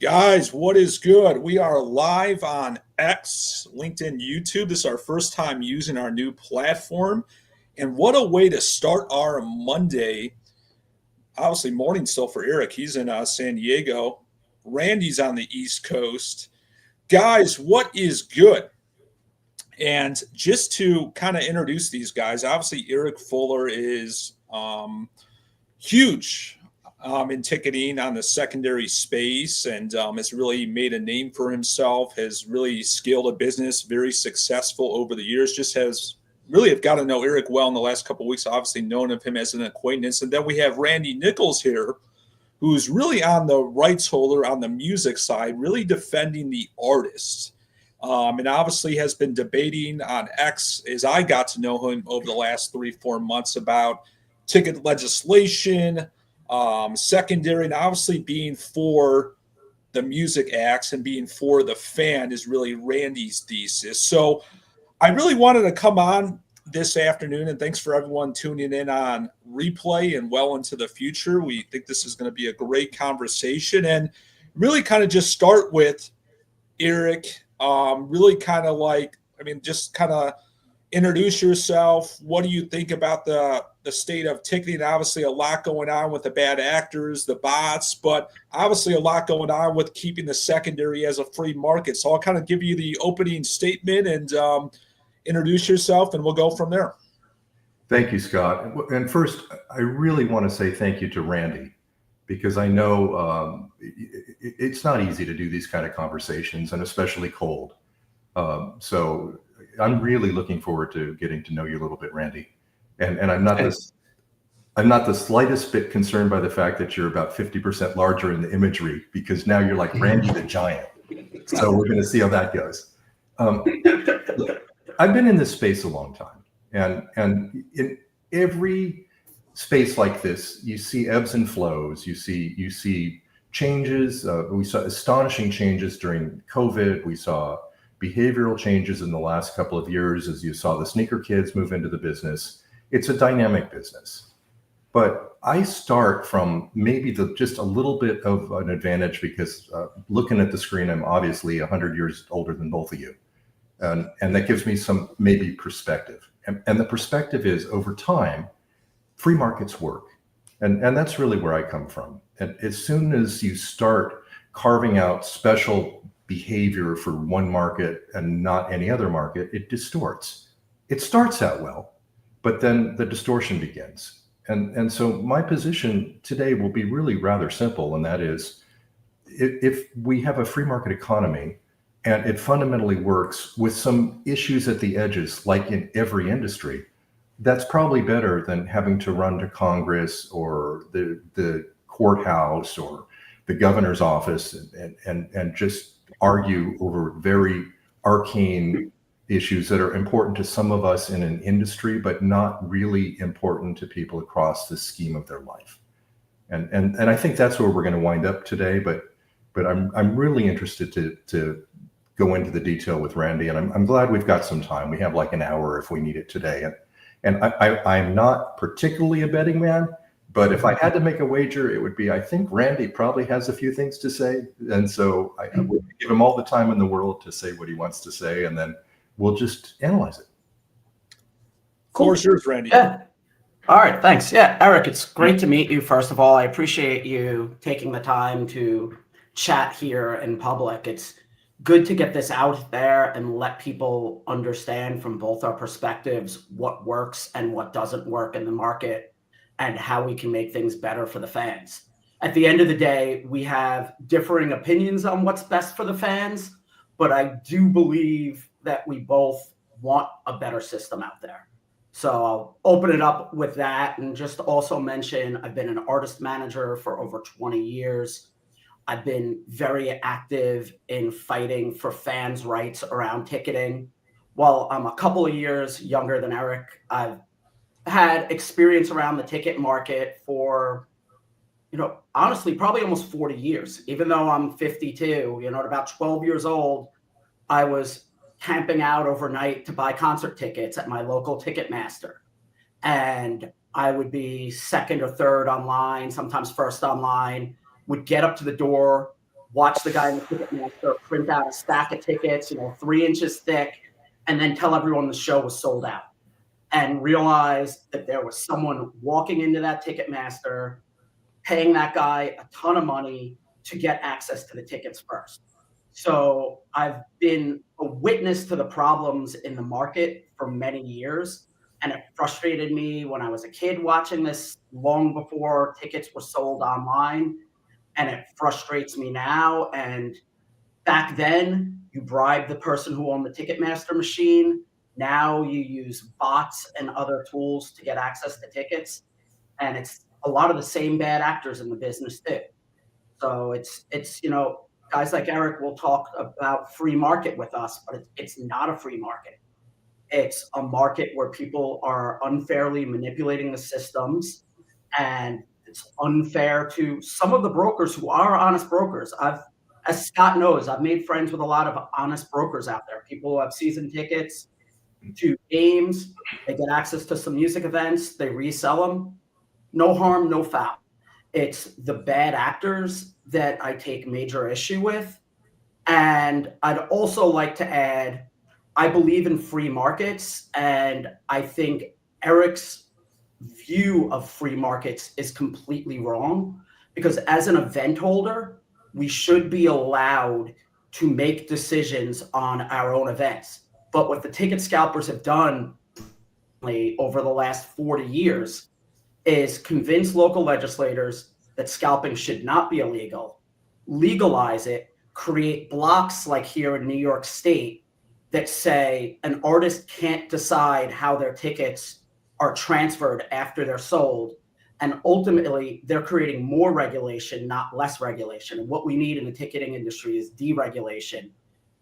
Guys, what is good? We are live on X, LinkedIn, YouTube. This is our first time using our new platform. And what a way to start our Monday. Obviously, morning still for Eric. He's in San Diego. Randy's on the East Coast. Guys, what is good? And just to kind of introduce these guys, obviously, Eric Fuller is huge in ticketing on the secondary space and has really made a name for himself, has really scaled a business, very successful over the years, just has really have got to know Eric well in the last couple of weeks, obviously known of him as an acquaintance. And then we have Randy Nichols here, who's really on the rights holder on the music side, really defending the artists. And obviously has been debating on X as I got to know him over the last 3-4 months about ticket legislation, secondary, and obviously being for the music acts and being for the fan is really Randy's thesis. So I really wanted to come on this afternoon, and thanks for everyone tuning in on replay and well into the future. We think this is going to be a great conversation and really kind of just start with Eric, really kind of just kind of introduce yourself. What do you think about the state of ticketing? Obviously a lot going on with the bad actors, the bots, but obviously a lot going on with keeping the secondary as a free market. So I'll kind of give you the opening statement and introduce yourself, and we'll go from there. Thank you, Scott. And first, I really want to say thank you to Randy, because I know it's not easy to do these kind of conversations, and especially cold. So I'm really looking forward to getting to know you a little bit, Randy. And I'm not the slightest bit concerned by the fact that you're about 50% larger in the imagery, because now you're like Randy the Giant. So we're going to see how that goes. I've been in this space a long time, and in every space like this, you see ebbs and flows. You see changes. We saw astonishing changes during COVID. We saw behavioral changes in the last couple of years as you saw the sneaker kids move into the business. It's a dynamic business. But I start from maybe just a little bit of an advantage because looking at the screen, I'm obviously 100 years older than both of you. And that gives me some maybe perspective. And the perspective is, over time, free markets work. And that's really where I come from. And as soon as you start carving out special behavior for one market and not any other market, it distorts. It starts out well, but then the distortion begins. And so my position today will be really rather simple, and that is, if we have a free market economy and it fundamentally works with some issues at the edges, like in every industry, that's probably better than having to run to Congress or the courthouse or the governor's office and just argue over very arcane issues that are important to some of us in an industry, but not really important to people across the scheme of their life. And I think that's where we're going to wind up today. But I'm really interested to go into the detail with Randy, and I'm glad we've got some time. We have like an hour if we need it today. And I'm not particularly a betting man, but if I had to make a wager, it would be, I think Randy probably has a few things to say. And so I would give him all the time in the world to say what he wants to say, and then we'll just analyze it. Cool. Of course, yours, Randy. Yeah. All right. Thanks. Yeah, Eric, it's great to meet you. First of all, I appreciate you taking the time to chat here in public. It's good to get this out there and let people understand from both our perspectives what works and what doesn't work in the market and how we can make things better for the fans. At the end of the day, we have differing opinions on what's best for the fans, but I do believe that we both want a better system out there. So I'll open it up with that and just also mention I've been an artist manager for over 20 years. I've been very active in fighting for fans' rights around ticketing. While I'm a couple of years younger than Eric, I've had experience around the ticket market for, honestly, probably almost 40 years. Even though I'm 52, at about 12 years old, I was camping out overnight to buy concert tickets at my local Ticketmaster. and I would be second or third online, sometimes first online, would get up to the door, watch the guy in the Ticketmaster print out a stack of tickets, 3 inches thick, and then tell everyone the show was sold out, and realize that there was someone walking into that Ticketmaster, paying that guy a ton of money to get access to the tickets first. So I've been a witness to the problems in the market for many years. And it frustrated me when I was a kid watching this long before tickets were sold online. And it frustrates me now. And back then, you bribed the person who owned the Ticketmaster machine. Now you use bots and other tools to get access to tickets. And it's a lot of the same bad actors in the business too. So it's guys like Eric will talk about free market with us, but it's not a free market. It's a market where people are unfairly manipulating the systems, and it's unfair to some of the brokers who are honest brokers. As Scott knows, I've made friends with a lot of honest brokers out there. People who have season tickets to games, they get access to some music events, they resell them. No harm, no foul. It's the bad actors that I take major issue with. And I'd also like to add, I believe in free markets, and I think Eric's view of free markets is completely wrong, because as an event holder, we should be allowed to make decisions on our own events. But what the ticket scalpers have done over the last 40 years is convince local legislators that scalping should not be illegal, legalize it, create blocks like here in New York State that say an artist can't decide how their tickets are transferred after they're sold. And ultimately, they're creating more regulation, not less regulation. And what we need in the ticketing industry is deregulation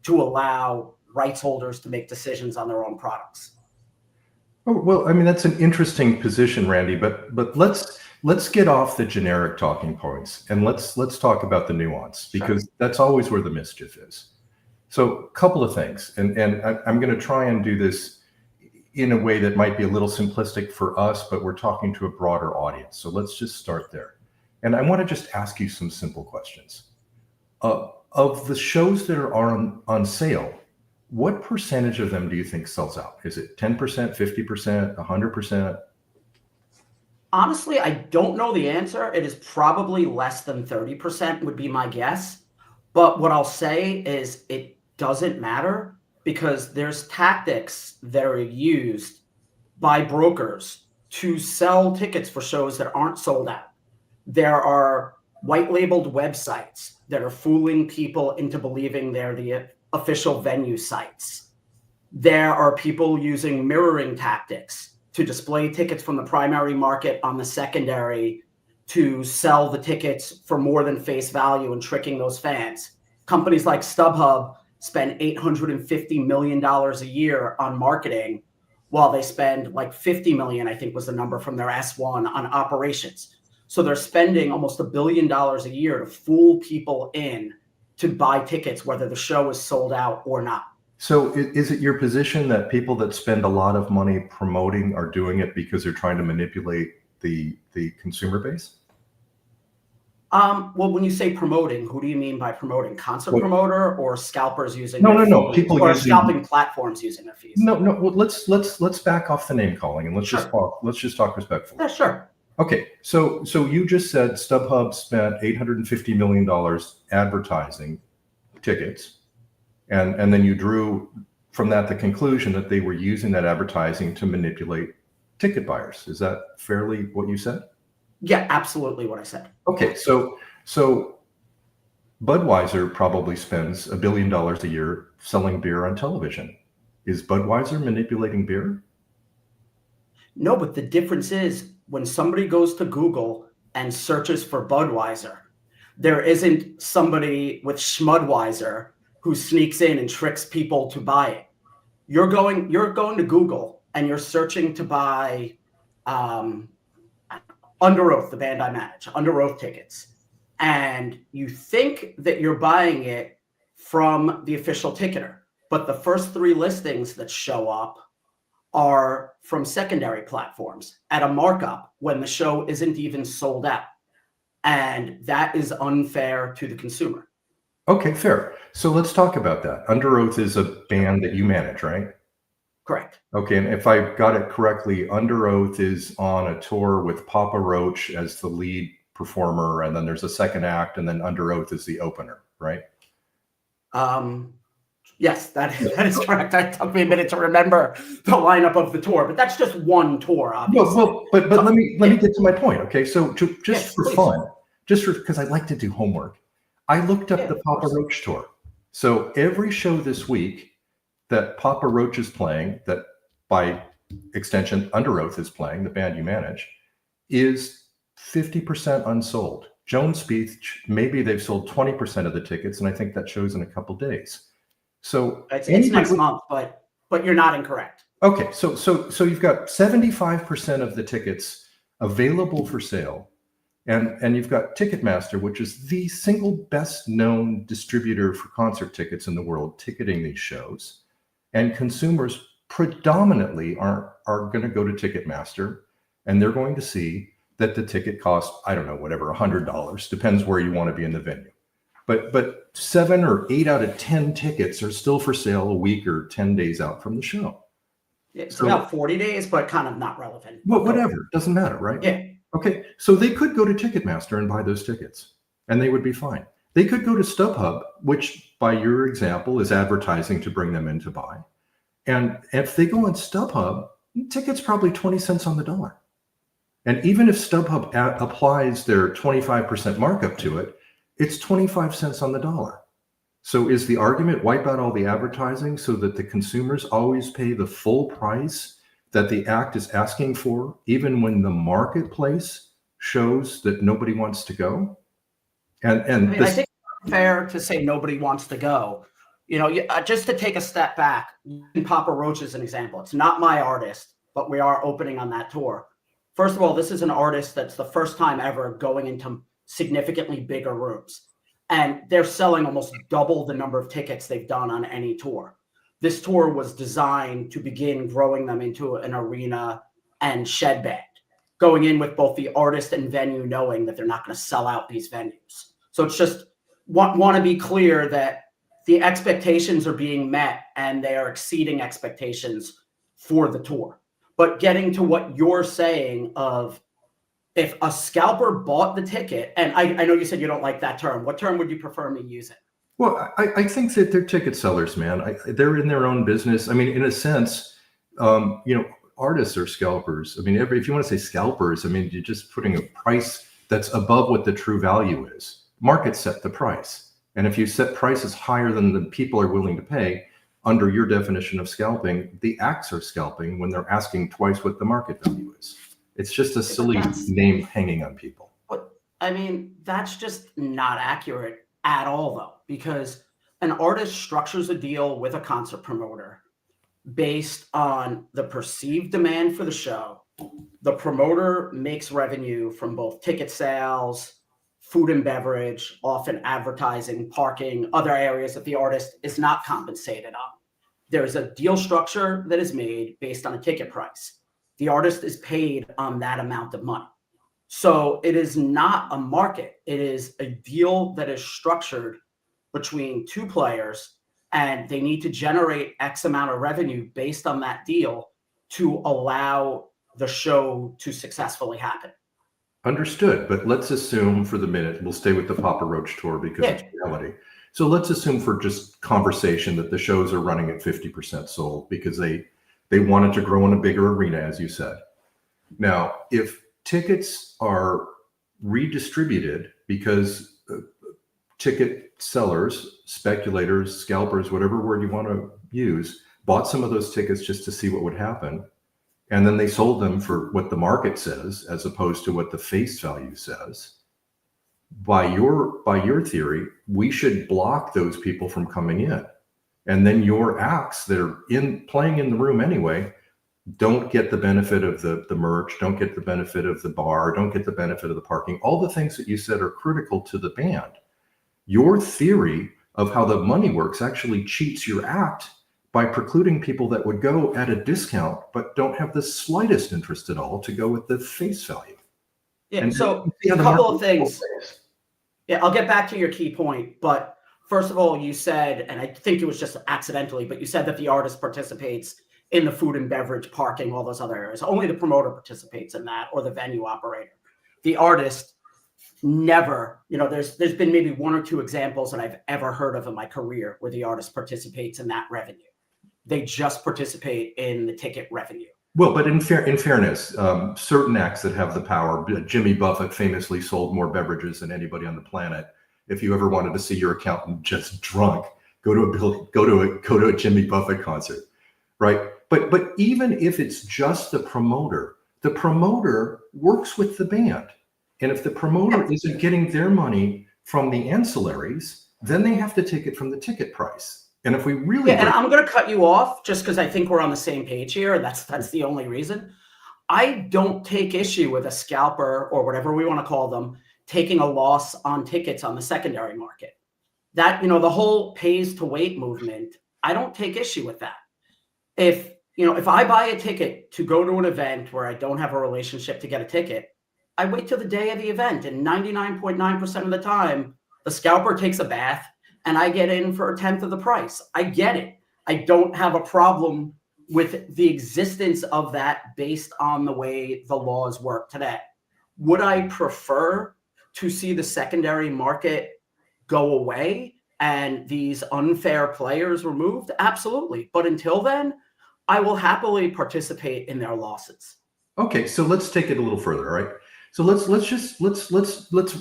to allow rights holders to make decisions on their own products. Oh, well, I mean, that's an interesting position, Randy, but let's get off the generic talking points and let's talk about the nuance, because that's always where the mischief is. So a couple of things, and I'm going to try and do this in a way that might be a little simplistic for us, but we're talking to a broader audience. So let's just start there. And I want to just ask you some simple questions. Of the shows that are on sale, what percentage of them do you think sells out? Is it 10%, 50%, 100%? Honestly, I don't know the answer. It is probably less than 30% would be my guess. But what I'll say is it doesn't matter, because there's tactics that are used by brokers to sell tickets for shows that aren't sold out. There are white labeled websites that are fooling people into believing they're the official venue sites. There are people using mirroring tactics to display tickets from the primary market on the secondary to sell the tickets for more than face value and tricking those fans. Companies like StubHub spend $850 million a year on marketing, while they spend like 50 million, I think was the number from their S1, on operations. So they're spending almost $1 billion a year to fool people in to buy tickets, whether the show is sold out or not. So is it your position that people that spend a lot of money promoting are doing it because they're trying to manipulate the consumer base? Well, when you say promoting, who do you mean by promoting? Concert promoter or scalpers using no. People or using scalping platforms using their fees? No. Well, let's back off the name calling and let's just talk respectfully. Yeah, sure. Okay, so you just said StubHub spent $850 million advertising tickets, and then you drew from that the conclusion that they were using that advertising to manipulate ticket buyers. Is that fairly what you said? Yeah, absolutely what I said. Okay, so Budweiser probably spends $1 billion a year selling beer on television. Is Budweiser manipulating beer? No, but the difference is when somebody goes to Google and searches for Budweiser, there isn't somebody with Schmudweiser who sneaks in and tricks people to buy it. You're going to Google and you're searching to buy Under Oath, the band I manage, Under Oath tickets. And you think that you're buying it from the official ticketer, but the first 3 listings that show up are from secondary platforms at a markup when the show isn't even sold out. And that is unfair to the consumer. Okay, fair. So let's talk about that. Under Oath is a band that you manage, right? Correct. Okay, and if I got it correctly, Under Oath is on a tour with Papa Roach as the lead performer, and then there's a second act, and then Under Oath is the opener, right? Yes, that is correct. It took me a minute to remember the lineup of the tour, but that's just one tour, obviously. But let me get to my point. Okay, so just for please. fun, because I like to do homework, I looked up the Papa Roach tour. So every show this week that Papa Roach is playing, that by extension Under Oath is playing, the band you manage, is 50% unsold. Jones Beach, maybe they've sold 20% of the tickets, and I think that shows in a couple days. So it's next month, but you're not incorrect. Okay, so you've got 75% of the tickets available for sale, and you've got Ticketmaster, which is the single best known distributor for concert tickets in the world, ticketing these shows, and consumers predominantly are going to go to Ticketmaster, and they're going to see that the ticket costs, I don't know, whatever, $100, depends where you want to be in the venue. But 7 or 8 out of 10 tickets are still for sale a week or 10 days out from the show. It's about 40 days, but kind of not relevant. Well, whatever, doesn't matter, right? Yeah. Okay, so they could go to Ticketmaster and buy those tickets, and they would be fine. They could go to StubHub, which by your example is advertising to bring them in to buy. And if they go on StubHub, tickets probably 20 cents on the dollar. And even if StubHub applies their 25% markup to it, it's 25 cents on the dollar. So is the argument wipe out all the advertising so that the consumers always pay the full price that the act is asking for, even when the marketplace shows that nobody wants to go? And I think it's fair to say nobody wants to go. You know, just to take a step back, Papa Roach is an example. It's not my artist, but we are opening on that tour. First of all, this is an artist that's the first time ever going into significantly bigger rooms. And they're selling almost double the number of tickets they've done on any tour. This tour was designed to begin growing them into an arena and shed band, going in with both the artist and venue knowing that they're not going to sell out these venues. So it's just want to be clear that the expectations are being met and they are exceeding expectations for the tour. But getting to what you're saying of if a scalper bought the ticket, and I know you said you don't like that term. What term would you prefer me using? Well, I think that they're ticket sellers, man. They're in their own business. I mean, in a sense, artists are scalpers. I mean, if you want to say scalpers, I mean, you're just putting a price that's above what the true value is. Markets set the price. And if you set prices higher than the people are willing to pay, under your definition of scalping, the acts are scalping when they're asking twice what the market value is. It's just a silly name hanging on people. But I mean, that's just not accurate at all, though, because an artist structures a deal with a concert promoter based on the perceived demand for the show. The promoter makes revenue from both ticket sales, food and beverage, often advertising, parking, other areas that the artist is not compensated on. There's a deal structure that is made based on a ticket price. The artist is paid on that amount of money. So it is not a market. It is a deal that is structured between two players, and they need to generate X amount of revenue based on that deal to allow the show to successfully happen. Understood. But let's assume for the minute, we'll stay with the Papa Roach tour because it's reality. So let's assume for just conversation that the shows are running at 50% sold because they wanted to grow in a bigger arena, as you said. Now, if tickets are redistributed because ticket sellers, speculators, scalpers, whatever word you want to use, bought some of those tickets just to see what would happen, and then they sold them for what the market says as opposed to what the face value says, by your theory, we should block those people from coming in. And then your acts that are playing in the room anyway don't get the benefit of the merch, don't get the benefit of the bar, don't get the benefit of the parking, all the things that you said are critical to the band. Your theory of how the money works actually cheats your act by precluding people that would go at a discount but don't have the slightest interest at all to go with the face value. Yeah. And So you see how a the couple market of things. works. Yeah, I'll get back to your key point, but first of all, you said, and I think it was just accidentally, but you said that the artist participates in the food and beverage, parking, all those other areas. Only the promoter participates in that, or the venue operator. The artist never, there's been maybe one or two examples that I've ever heard of in my career where the artist participates in that revenue. They just participate in the ticket revenue. Well, but in fairness, certain acts that have the power, Jimmy Buffett famously sold more beverages than anybody on the planet. If you ever wanted to see your accountant just drunk, go to a Jimmy Buffett concert, right? But even if it's just the promoter works with the band. And if the promoter isn't getting their money from the ancillaries, then they have to take it from the ticket price. And if we really and I'm going to cut you off just because I think we're on the same page here. That's the only reason. I don't take issue with a scalper or whatever we want to call them taking a loss on tickets on the secondary market. That, the whole pays to wait movement, I don't take issue with that. If I buy a ticket to go to an event where I don't have a relationship to get a ticket, I wait till the day of the event, and 99.9% of the time, the scalper takes a bath and I get in for a tenth of the price. I get it. I don't have a problem with the existence of that based on the way the laws work today. Would I prefer to see the secondary market go away and these unfair players removed? Absolutely. But until then, I will happily participate in their losses. Okay, so let's take it a little further, all right? So let's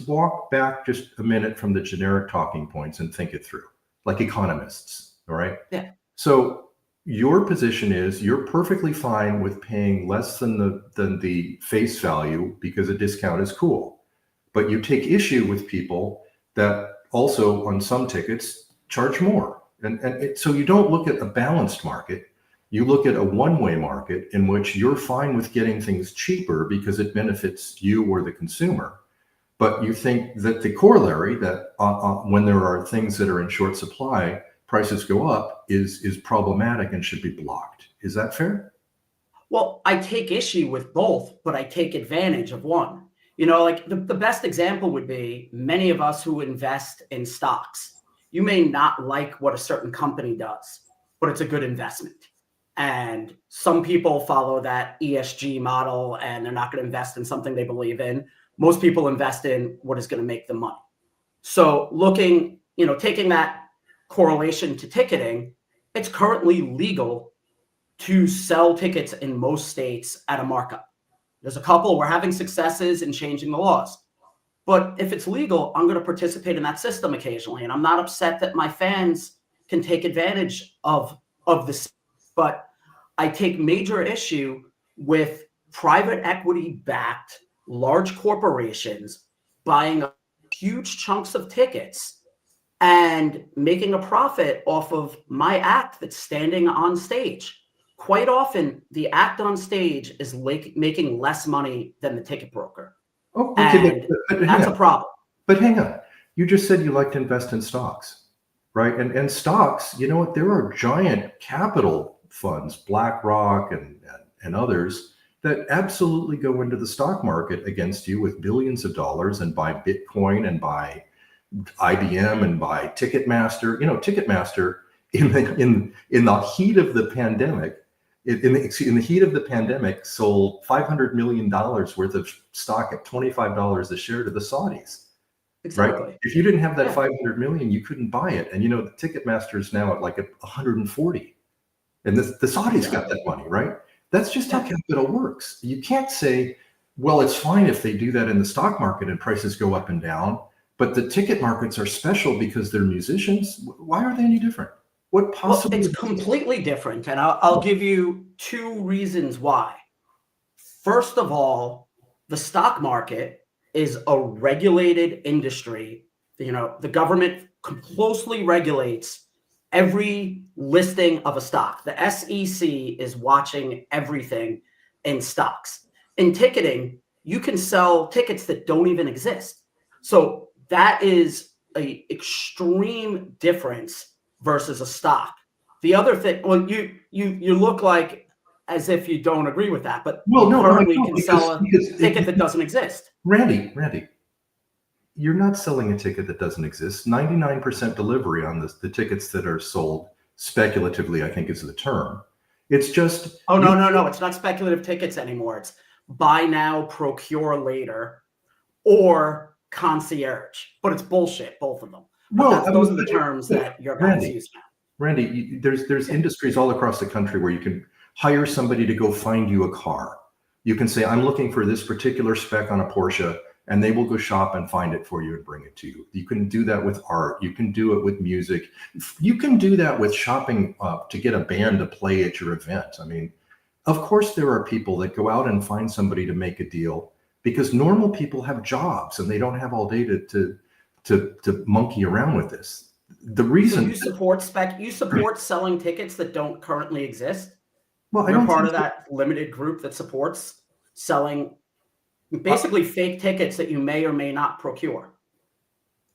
walk back just a minute from the generic talking points and think it through, like economists, all right? Yeah. So your position is you're perfectly fine with paying less than the face value because a discount is cool, but you take issue with people that also on some tickets charge more, so you don't look at a balanced market. You look at a one-way market in which you're fine with getting things cheaper because it benefits you or the consumer. But you think that the corollary that when there are things that are in short supply, prices go up is problematic and should be blocked. Is that fair? Well, I take issue with both, but I take advantage of one. Like the best example would be many of us who invest in stocks. You may not like what a certain company does, but it's a good investment. And some people follow that ESG model and they're not going to invest in something they believe in. Most people invest in what is going to make them money. So taking that correlation to ticketing, it's currently legal to sell tickets in most states at a markup. There's a couple, we're having successes in changing the laws. But if it's legal, I'm going to participate in that system occasionally. And I'm not upset that my fans can take advantage of this. But I take major issue with private equity backed large corporations buying huge chunks of tickets and making a profit off of my act that's standing on stage. Quite often, the act on stage is making less money than the ticket broker. Oh, okay, and that's a problem. But hang on. You just said you like to invest in stocks, right? And stocks, you know what? There are giant capital funds, BlackRock and others that absolutely go into the stock market against you with billions of dollars and buy Bitcoin and buy IBM and buy Ticketmaster. Ticketmaster in the heat of the pandemic, in the heat of the pandemic, sold $500 million worth of stock at $25 a share to the Saudis. Exactly. Right? If you didn't have that 500 million, you couldn't buy it. And the Ticketmaster is now at like 140. And the Saudis got that money, right? That's just how capital works. You can't say, well, it's fine if they do that in the stock market and prices go up and down, but the ticket markets are special because they're musicians. Why are they any different? What possibly? Well, it's completely different. And I'll give you two reasons why. First of all, the stock market is a regulated industry. The government closely regulates every listing of a stock. The SEC is watching everything in stocks. In ticketing, you can sell tickets that don't even exist. So that is an extreme difference versus a stock. The other thing, well, you look like as if you don't agree with that, but Well, you no, currently no, can because, sell a because ticket that doesn't exist. Randy, you're not selling a ticket that doesn't exist. 99% delivery on the tickets that are sold speculatively, I think is the term. It's just Oh, no. It's not speculative tickets anymore. It's buy now, procure later, or concierge. But it's bullshit, both of them. But well, I those are mean, the terms that your guys Randy, use now. Randy, there's Yeah. industries all across the country where you can hire somebody to go find you a car. You can say, I'm looking for this particular spec on a Porsche, and they will go shop and find it for you and bring it to you. You can do that with art. You can do it with music. You can do that with shopping to get a band to play at your event. I mean, of course, there are people that go out and find somebody to make a deal because normal people have jobs and they don't have all day to monkey around with this. The So reason, you support selling tickets that don't currently exist? well, I You're don't part think of that limited group that supports selling basically fake tickets that you may or may not procure.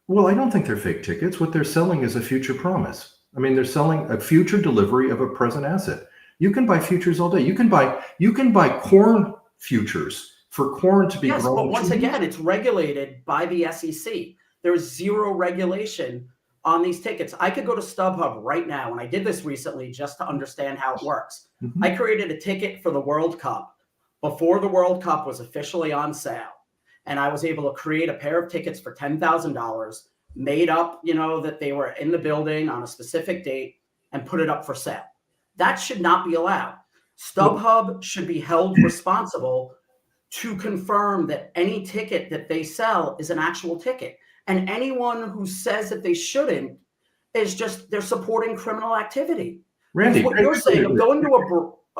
Well, I don't think they're fake tickets. What they're selling is a future promise. I mean, they're selling a future delivery of a present asset. You can buy futures all day. You can buy corn futures for corn to be Yes, grown. but once again, it's regulated by the SEC. There's zero regulation on these tickets. I could go to StubHub right now, and I did this recently just to understand how it works. Mhm. I created a ticket for the World Cup before the World Cup was officially on sale. And I was able to create a pair of tickets for $10,000, made up, that they were in the building on a specific date and put it up for sale. That should not be allowed. Well, StubHub should be held responsible to confirm that any ticket that they sell is an actual ticket. And anyone who says that they shouldn't is just they're supporting criminal activity. Because Randy, what you're saying of going to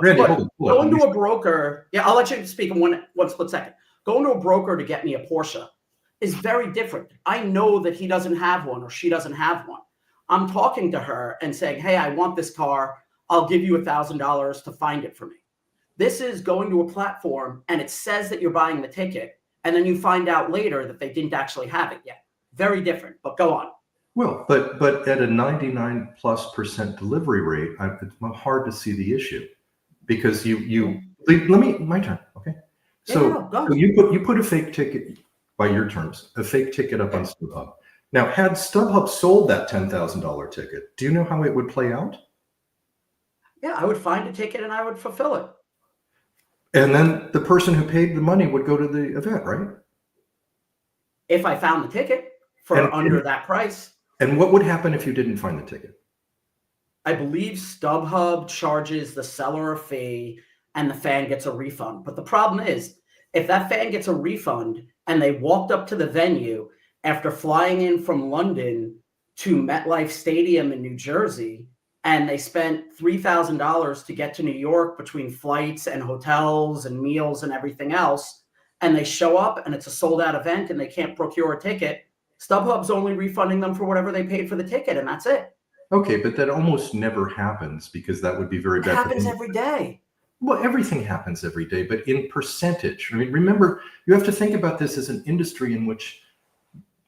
Randy, hold going on. to a broker, yeah, I'll let you speak in one split second. Going to a broker to get me a Porsche is very different. I know that he doesn't have one or she doesn't have one. I'm talking to her and saying, hey, I want this car. I'll give you $1,000 to find it for me. This is going to a platform and it says that you're buying the ticket, and then you find out later that they didn't actually have it yet. Very different, but go on. Well, but at a 99+% delivery rate, it's hard to see the issue because my turn. Okay. So Go. you put a fake ticket, by your terms, a fake ticket up on StubHub. Now, had StubHub sold that $10,000 ticket, do you know how it would play out? Yeah, I would find a ticket and I would fulfill it. And then the person who paid the money would go to the event, right? If I found the ticket for under that price. And what would happen if you didn't find the ticket? I believe StubHub charges the seller a fee and the fan gets a refund. But the problem is, if that fan gets a refund and they walked up to the venue after flying in from London to MetLife Stadium in New Jersey, and they spent $3,000 to get to New York between flights and hotels and meals and everything else, and they show up and it's a sold out event and they can't procure a ticket, StubHub's only refunding them for whatever they paid for the ticket, and that's it. Okay, but that almost never happens because that would be very bad. It happens every day. Well, everything happens every day, but in percentage. I mean, remember, you have to think about this as an industry in which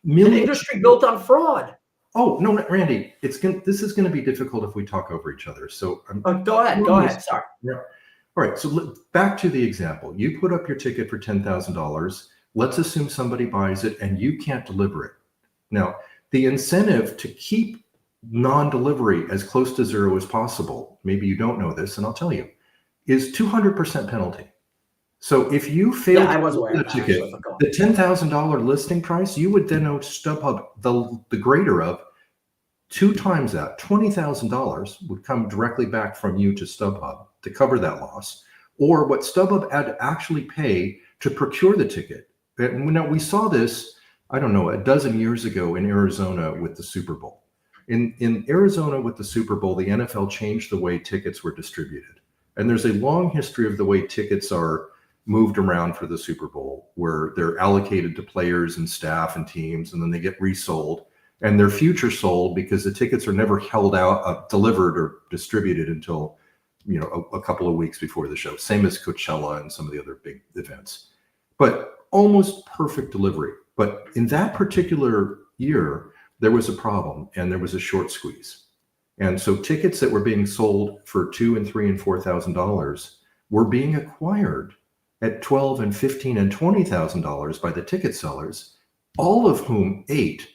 millions. An industry built on fraud. Oh no, Randy, this is going to be difficult if we talk over each other. So go ahead. Sorry. Yeah. All right. So back to the example. You put up your ticket for $10,000. Let's assume somebody buys it and you can't deliver it. Now, the incentive to keep non-delivery as close to zero as possible, maybe you don't know this, and I'll tell you, is 200% penalty. So if you fail I was aware the of that, ticket, the $10,000 listing price, you would then owe StubHub, the greater of, 2 times that. $20,000 would come directly back from you to StubHub to cover that loss, or what StubHub had to actually pay to procure the ticket. And now we saw this, I don't know, a dozen years ago in Arizona with the Super Bowl. In Arizona with the Super Bowl, the NFL changed the way tickets were distributed. And there's a long history of the way tickets are moved around for the Super Bowl, where they're allocated to players and staff and teams, and then they get resold, and they're future sold because the tickets are never held out, delivered or distributed until, a couple of weeks before the show. Same as Coachella and some of the other big events, but almost perfect delivery. But in that particular year, there was a problem and there was a short squeeze. And so tickets that were being sold for $2,000 and $3,000 and $4,000 were being acquired at $12,000 and $15,000 and $20,000 by the ticket sellers, all of whom ate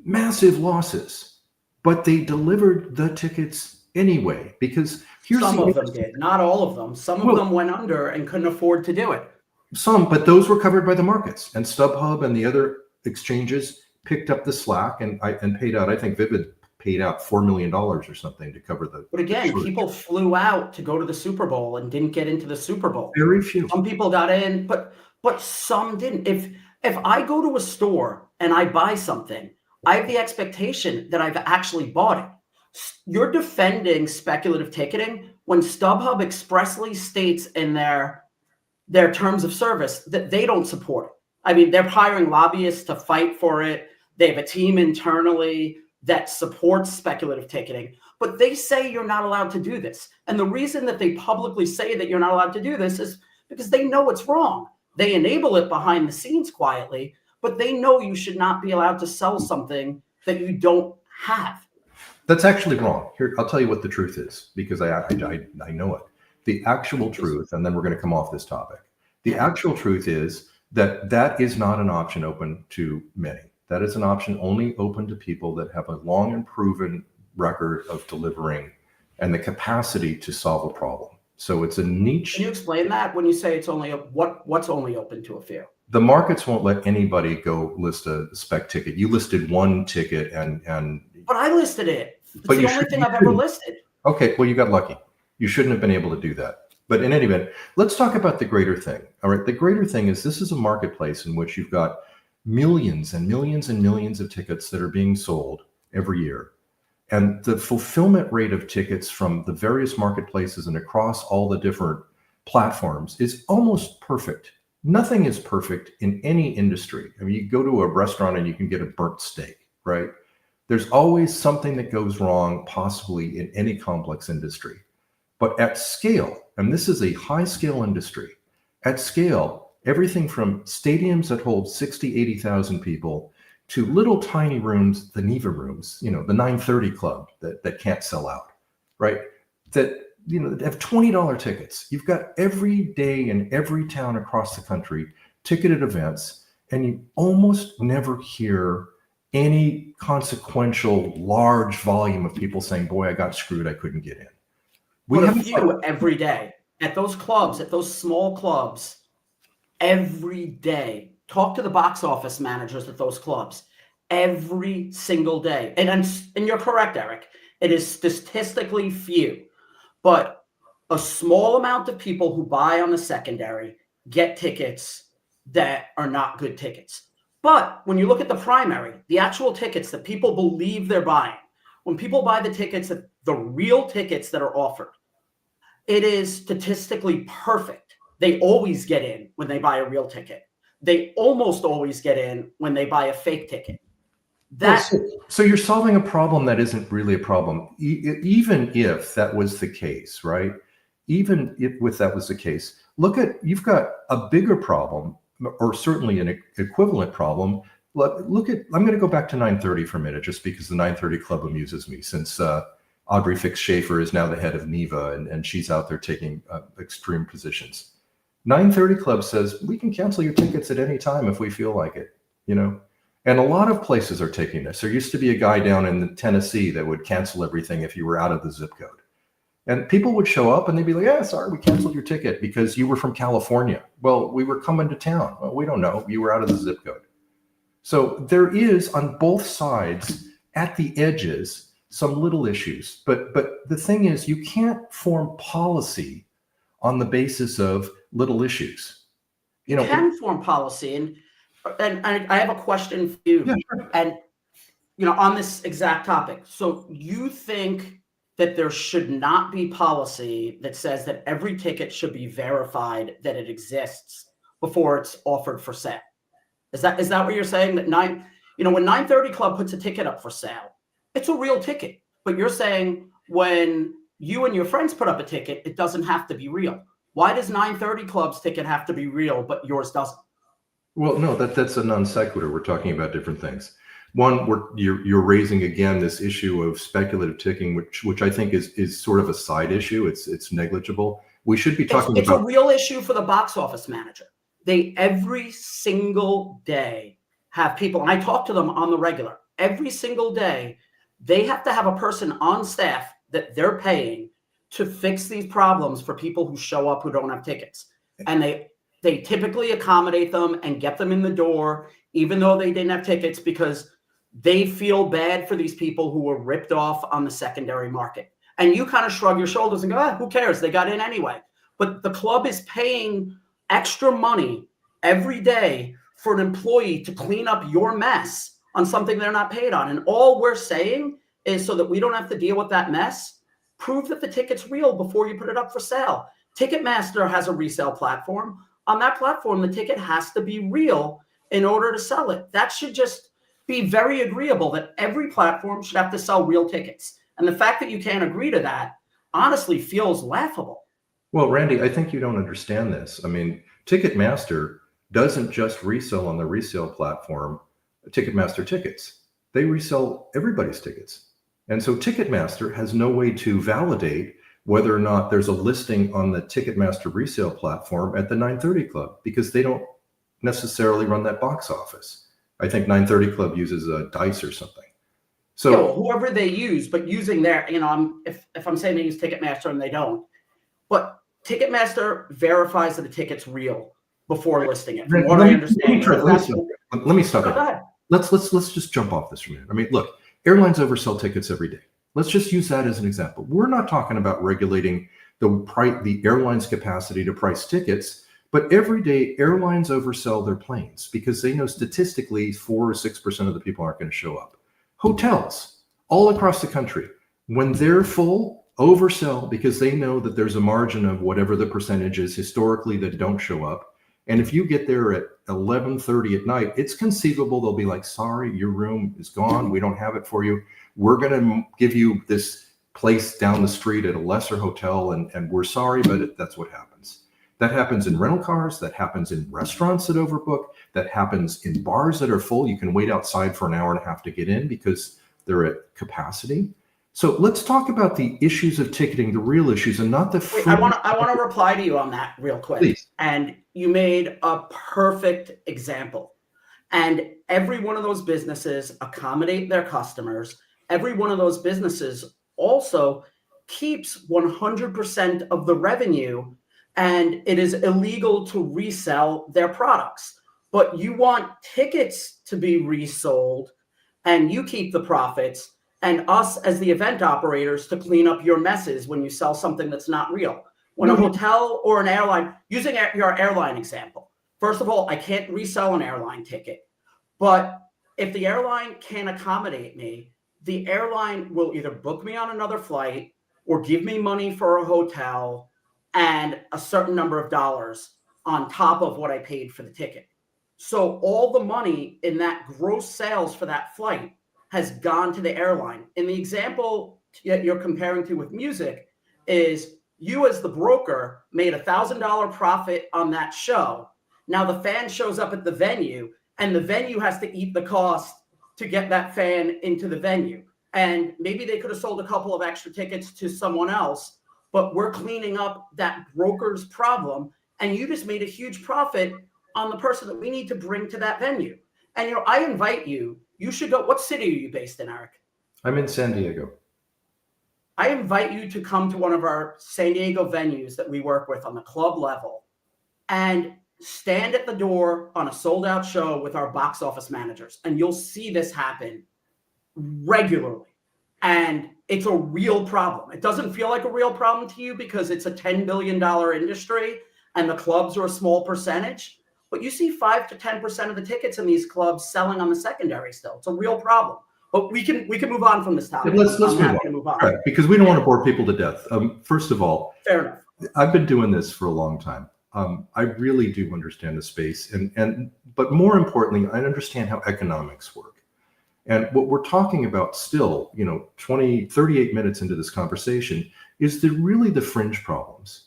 massive losses, but they delivered the tickets anyway. Because here's some of them did, not all of them. Some of them went under and couldn't afford to do it. Some, but those were covered by the markets, and StubHub and the other exchanges picked up the slack and paid out. I think Vivid paid out $4 million or something to cover the. But again, people flew out to go to the Super Bowl and didn't get into the Super Bowl. Very few. Some people got in, but some didn't. If I go to a store and I buy something, I have the expectation that I've actually bought it. You're defending speculative ticketing when StubHub expressly states in their terms of service that they don't support it. I mean, they're hiring lobbyists to fight for it. They have a team internally that supports speculative ticketing, but they say you're not allowed to do this. And the reason that they publicly say that you're not allowed to do this is because they know it's wrong. They enable it behind the scenes quietly, but they know you should not be allowed to sell something that you don't have. That's actually wrong. Here, I'll tell you what the truth is, because I know it. The actual truth, and then we're going to come off this topic. The actual truth is that is not an option open to many. That is an option only open to people that have a long and proven record of delivering and the capacity to solve a problem. So it's a niche. Can you explain that when you say it's only what's only open to a few? The markets won't let anybody go list a spec ticket. You listed one ticket and but I listed it. It's the only thing I've ever listed. Okay, well, you got lucky. You shouldn't have been able to do that. But in any event, let's talk about the greater thing. All right, the greater thing is this is a marketplace in which you've got millions and millions and millions of tickets that are being sold every year. And the fulfillment rate of tickets from the various marketplaces and across all the different platforms is almost perfect. Nothing is perfect in any industry. I mean, you go to a restaurant and you can get a burnt steak, right? There's always something that goes wrong, possibly in any complex industry. But at scale, and this is a high scale industry, at scale, everything from stadiums that hold 60, 80,000 people to little tiny rooms, the Neva rooms, the 930 Club that can't sell out, right? That have $20 tickets. You've got every day in every town across the country ticketed events, and you almost never hear any consequential large volume of people saying, boy, I got screwed, I couldn't get in. We have a few every day at those clubs, at those small clubs, every day. Talk to the box office managers at those clubs every single day. And you're correct, Eric. It is statistically few, but a small amount of people who buy on the secondary get tickets that are not good tickets. But when you look at the primary, the actual tickets that people believe they're buying, when people buy the tickets, the real tickets that are offered, it is statistically perfect. They always get in when they buy a real ticket. They almost always get in when they buy a fake ticket. So you're solving a problem that isn't really a problem. Even if that was the case, right? Even if that was the case, you've got a bigger problem, or certainly an equivalent problem. I'm going to go back to 930 for a minute, just because the 930 Club amuses me, since Audrey Fix-Schaefer is now the head of Neva, and she's out there taking extreme positions. 930 Club says we can cancel your tickets at any time if we feel like it, And a lot of places are taking this. There used to be a guy down in Tennessee that would cancel everything if you were out of the zip code. And people would show up and they'd be like, yeah, sorry, we canceled your ticket because you were from California. Well, we were coming to town. Well, we don't know. You were out of the zip code. So there is on both sides at the edges some little issues. But the thing is, you can't form policy on the basis of little issues. You can form policy. And I have a question for you. Yeah, sure. And, on this exact topic. So you think that there should not be policy that says that every ticket should be verified that it exists before it's offered for sale? Is that what you're saying? That when 930 Club puts a ticket up for sale, it's a real ticket. But you're saying when you and your friends put up a ticket, it doesn't have to be real. Why does 930 Club's ticket have to be real, but yours doesn't? Well, no, that's a non sequitur. We're talking about different things. One, you're raising again this issue of speculative ticking, which I think is sort of a side issue. It's negligible. We should be talking It's about. a real issue for the box office manager. They every single day have people, and I talk to them on the regular. Every single day, they have to have a person on staff that they're paying to fix these problems for people who show up who don't have tickets. And they typically accommodate them and get them in the door, even though they didn't have tickets, because they feel bad for these people who were ripped off on the secondary market. And you kind of shrug your shoulders and go, who cares? They got in anyway. But the club is paying extra money every day for an employee to clean up your mess on something they're not paid on. And all we're saying is, so that we don't have to deal with that mess, prove that the ticket's real before you put it up for sale. Ticketmaster has a resale platform. On that platform, the ticket has to be real in order to sell it. That should just be very agreeable, that every platform should have to sell real tickets. And the fact that you can't agree to that honestly feels laughable. Well, Randy, I think you don't understand this. I mean, Ticketmaster doesn't just resell on the resale platform Ticketmaster tickets. They resell everybody's tickets. And so Ticketmaster has no way to validate whether or not there's a listing on the Ticketmaster resale platform at the 930 Club, because they don't necessarily run that box office. I think 930 Club uses a Dice or something. So yeah, well, whoever they use, but using their, if I'm saying they use Ticketmaster and they don't, but Ticketmaster verifies that the ticket's real before listing it. From what I understand, let me stop it. Let's just jump off this for a minute. I mean, look, airlines oversell tickets every day. Let's just use that as an example. We're not talking about regulating the airline's capacity to price tickets, but every day airlines oversell their planes because they know statistically 4 or 6% of the people aren't going to show up. Hotels all across the country, when they're full, oversell because they know that there's a margin of whatever the percentage is historically that don't show up. And if you get there at 11:30 at night, it's conceivable they'll be like, sorry, your room is gone. We don't have it for you. We're going to give you this place down the street at a lesser hotel. And we're sorry, but that's what happens. That happens in rental cars. That happens in restaurants that overbook. That happens in bars that are full. You can wait outside for an hour and a half to get in because they're at capacity. So let's talk about the issues of ticketing, the real issues, and not the. Wait, I want to reply to you on that real quick. Please. And you made a perfect example. And every one of those businesses accommodate their customers. Every one of those businesses also keeps 100% of the revenue, and it is illegal to resell their products. But you want tickets to be resold, and you keep the profits, and us as the event operators to clean up your messes when you sell something that's not real. When a hotel or an airline, using your airline example, first of all, I can't resell an airline ticket. But if the airline can't accommodate me, the airline will either book me on another flight or give me money for a hotel and a certain number of dollars on top of what I paid for the ticket. So all the money in that gross sales for that flight has gone to the airline. And the example you're comparing to with music is you as the broker made $1,000 profit on that show. Now the fan shows up at the venue and the venue has to eat the cost to get that fan into the venue. And maybe they could have sold a couple of extra tickets to someone else, but we're cleaning up that broker's problem. And you just made a huge profit on the person that we need to bring to that venue. And, I invite you, you should go. What city are you based in, Eric? I'm in San Diego. I invite you to come to one of our San Diego venues that we work with on the club level and stand at the door on a sold out show with our box office managers. And you'll see this happen regularly. And it's a real problem. It doesn't feel like a real problem to you because it's a $10 billion industry and the clubs are a small percentage. But you see 5 to 10% of the tickets in these clubs selling on the secondary still. It's a real problem. But we can move on from this topic. Let's move on. Right, because we don't want to bore people to death. First of all, fair enough. I've been doing this for a long time. I really do understand the space, but more importantly, I understand how economics work. And what we're talking about still, 38 minutes into this conversation, is really the fringe problems.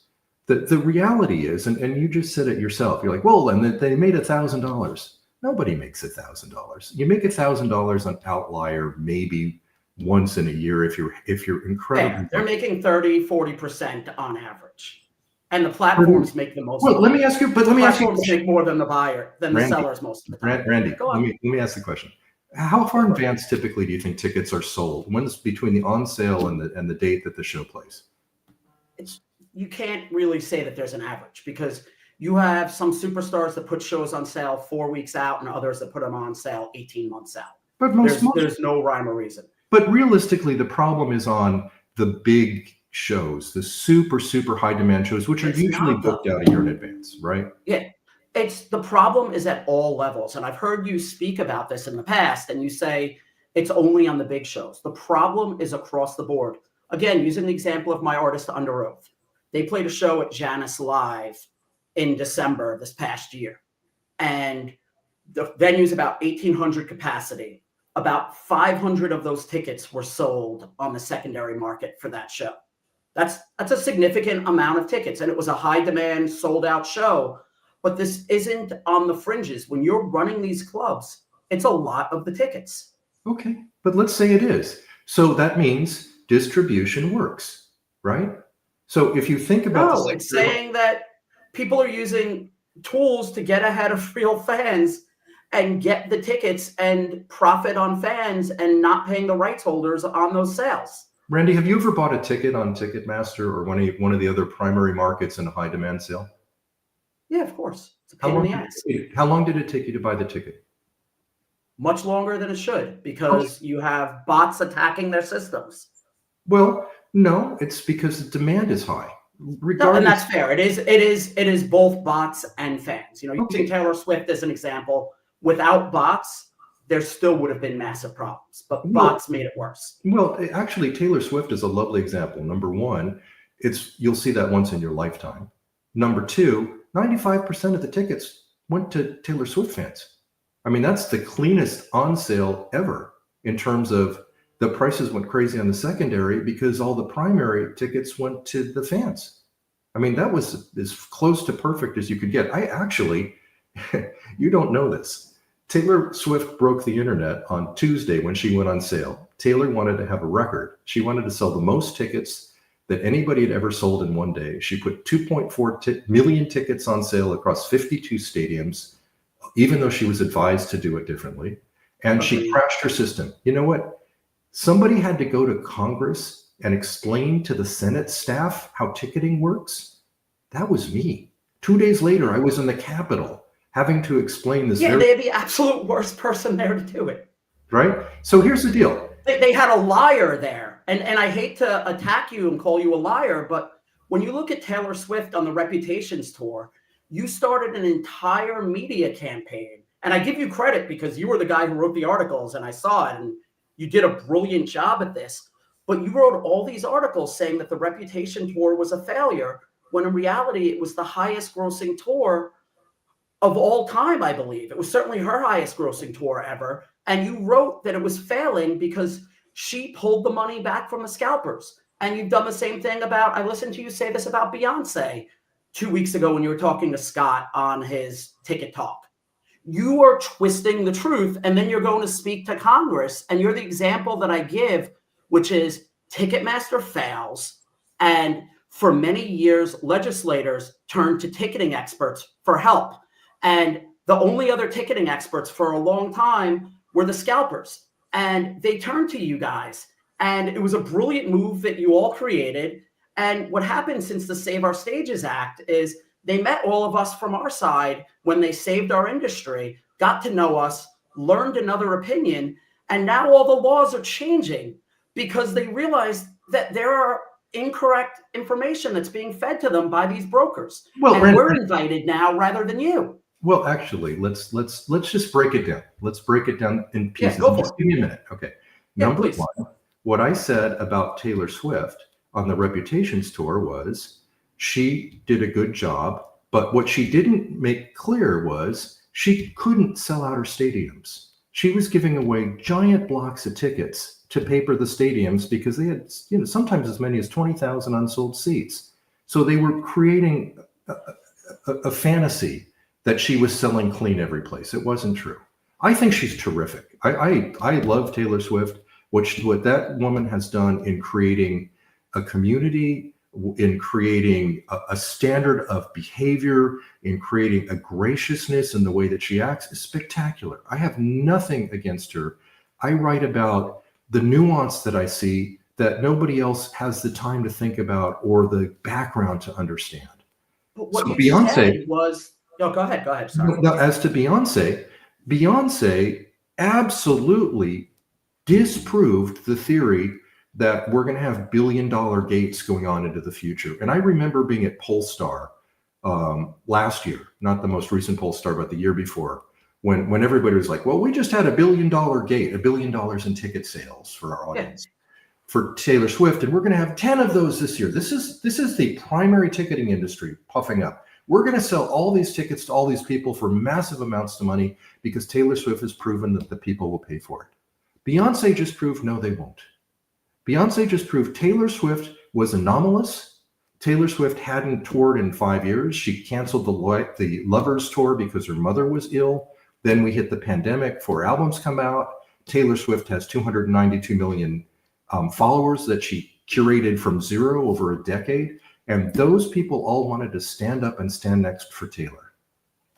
The reality is, and you just said it yourself, you're like, well, and they made $1,000. Nobody makes $1,000. You make $1,000 on outlier maybe once in a year if you're incredibly. They're making 30-40% on average, and the platforms make the most. Well, let me ask you. But let me ask you. Platforms make more than the buyer than the Randy, sellers most of the time. Randy, Go on. let me ask the question. How far in advance typically do you think tickets are sold? When's between the on sale and the date that the show plays? You can't really say that there's an average, because you have some superstars that put shows on sale 4 weeks out and others that put them on sale 18 months out. But there's no rhyme or reason. But realistically, the problem is on the big shows, the super, super high demand shows, which are usually booked out a year in advance, right? Yeah. The problem is at all levels. And I've heard you speak about this in the past, and you say it's only on the big shows. The problem is across the board. Again, using the example of my artist Under Oath. They played a show at Janus Live in December of this past year. And the venue's about 1,800 capacity. About 500 of those tickets were sold on the secondary market for that show. That's a significant amount of tickets. And it was a high demand, sold out show. But this isn't on the fringes. When you're running these clubs, it's a lot of the tickets. Okay, but let's say it is. So that means distribution works, right? So if you think about it's saying that people are using tools to get ahead of real fans and get the tickets and profit on fans and not paying the rights holders on those sales. Randy, have you ever bought a ticket on Ticketmaster or one of the other primary markets in a high demand sale? Yeah, of course. It's a pain in the ass. How long did it take you to buy the ticket? Much longer than it should, because you have bots attacking their systems. Well, no, it's because the demand is high. No, and that's fair. It is both bots and fans. Using Taylor Swift as an example, without bots, there still would have been massive problems, but bots made it worse. Well, actually, Taylor Swift is a lovely example. Number one, you'll see that once in your lifetime. Number two, 95% of the tickets went to Taylor Swift fans. I mean, that's the cleanest on sale ever in terms of the prices went crazy on the secondary because all the primary tickets went to the fans. I mean, that was as close to perfect as you could get. I actually, you don't know this. Taylor Swift broke the internet on Tuesday when she went on sale. Taylor wanted to have a record. She wanted to sell the most tickets that anybody had ever sold in one day. She put 2.4 million tickets on sale across 52 stadiums, even though she was advised to do it differently. And she crashed her system. You know what? Somebody had to go to Congress and explain to the Senate staff how ticketing works. That was me. 2 days later, I was in the Capitol having to explain this. Yeah, they're the absolute worst person there to do it. Right? So here's the deal. They had a liar there. And I hate to attack you and call you a liar, but when you look at Taylor Swift on the Reputations tour, you started an entire media campaign. And I give you credit because you were the guy who wrote the articles and I saw it and you did a brilliant job at this. But you wrote all these articles saying that the Reputation tour was a failure, when in reality it was the highest grossing tour of all time, I believe. It was certainly her highest grossing tour ever. And you wrote that it was failing because she pulled the money back from the scalpers. And you've done the same thing I listened to you say this about Beyonce 2 weeks ago when you were talking to Scott on his Ticket Talk. You are twisting the truth, and then you're going to speak to Congress. And you're the example that I give, which is Ticketmaster fails. And for many years, legislators turned to ticketing experts for help. And the only other ticketing experts for a long time were the scalpers. And they turned to you guys. And it was a brilliant move that you all created. And what happened since the Save Our Stages Act is they met all of us from our side when they saved our industry, got to know us, learned another opinion. And now all the laws are changing because they realized that there are incorrect information that's being fed to them by these brokers. Well, and we're invited now rather than you. Well, actually, let's just break it down. Let's break it down in pieces. Yeah, go for just it. Give me a minute. Okay. Number one, what I said about Taylor Swift on the Reputations tour was she did a good job, but what she didn't make clear was she couldn't sell out her stadiums. She was giving away giant blocks of tickets to paper the stadiums because they had, sometimes as many as 20,000 unsold seats. So they were creating a fantasy that she was selling clean every place. It wasn't true. I think she's terrific. I love Taylor Swift. What that woman has done in creating a community, in creating a standard of behavior, in creating a graciousness in the way that she acts is spectacular. I have nothing against her. I write about the nuance that I see that nobody else has the time to think about or the background to understand. But what So you Beyonce said was, no, go ahead. Sorry. Now, as to Beyonce absolutely disproved the theory that we're going to have billion-dollar gates going on into the future. And I remember being at Polestar last year, not the most recent Polestar, but the year before, when everybody was like, well, we just had $1 billion gate, $1 billion in ticket sales for our audience. For Taylor Swift, and we're going to have 10 of those this year. This is the primary ticketing industry puffing up. We're going to sell all these tickets to all these people for massive amounts of money because Taylor Swift has proven that the people will pay for it. Beyonce just proved no, they won't. Beyonce just proved Taylor Swift was anomalous. Taylor Swift hadn't toured in 5 years. She canceled the Lovers tour because her mother was ill. Then we hit the pandemic. 4 albums come out. Taylor Swift has 292 million followers that she curated from zero over a decade. And those people all wanted to stand up and stand next for Taylor.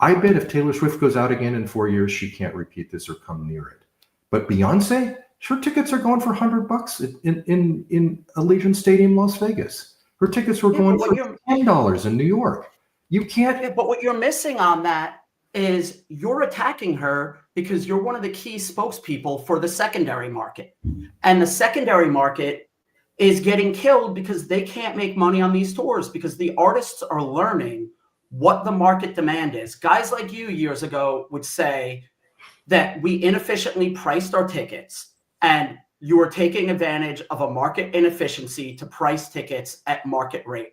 I bet if Taylor Swift goes out again in 4 years, she can't repeat this or come near it. But Beyonce, her tickets are going for $100 in Allegiant Stadium, Las Vegas. Her tickets were going for $10 in New York. You can't. Yeah, but what you're missing on that is you're attacking her because you're one of the key spokespeople for the secondary market. And the secondary market is getting killed because they can't make money on these tours because the artists are learning what the market demand is. Guys like you years ago would say that we inefficiently priced our tickets and you were taking advantage of a market inefficiency to price tickets at market rate.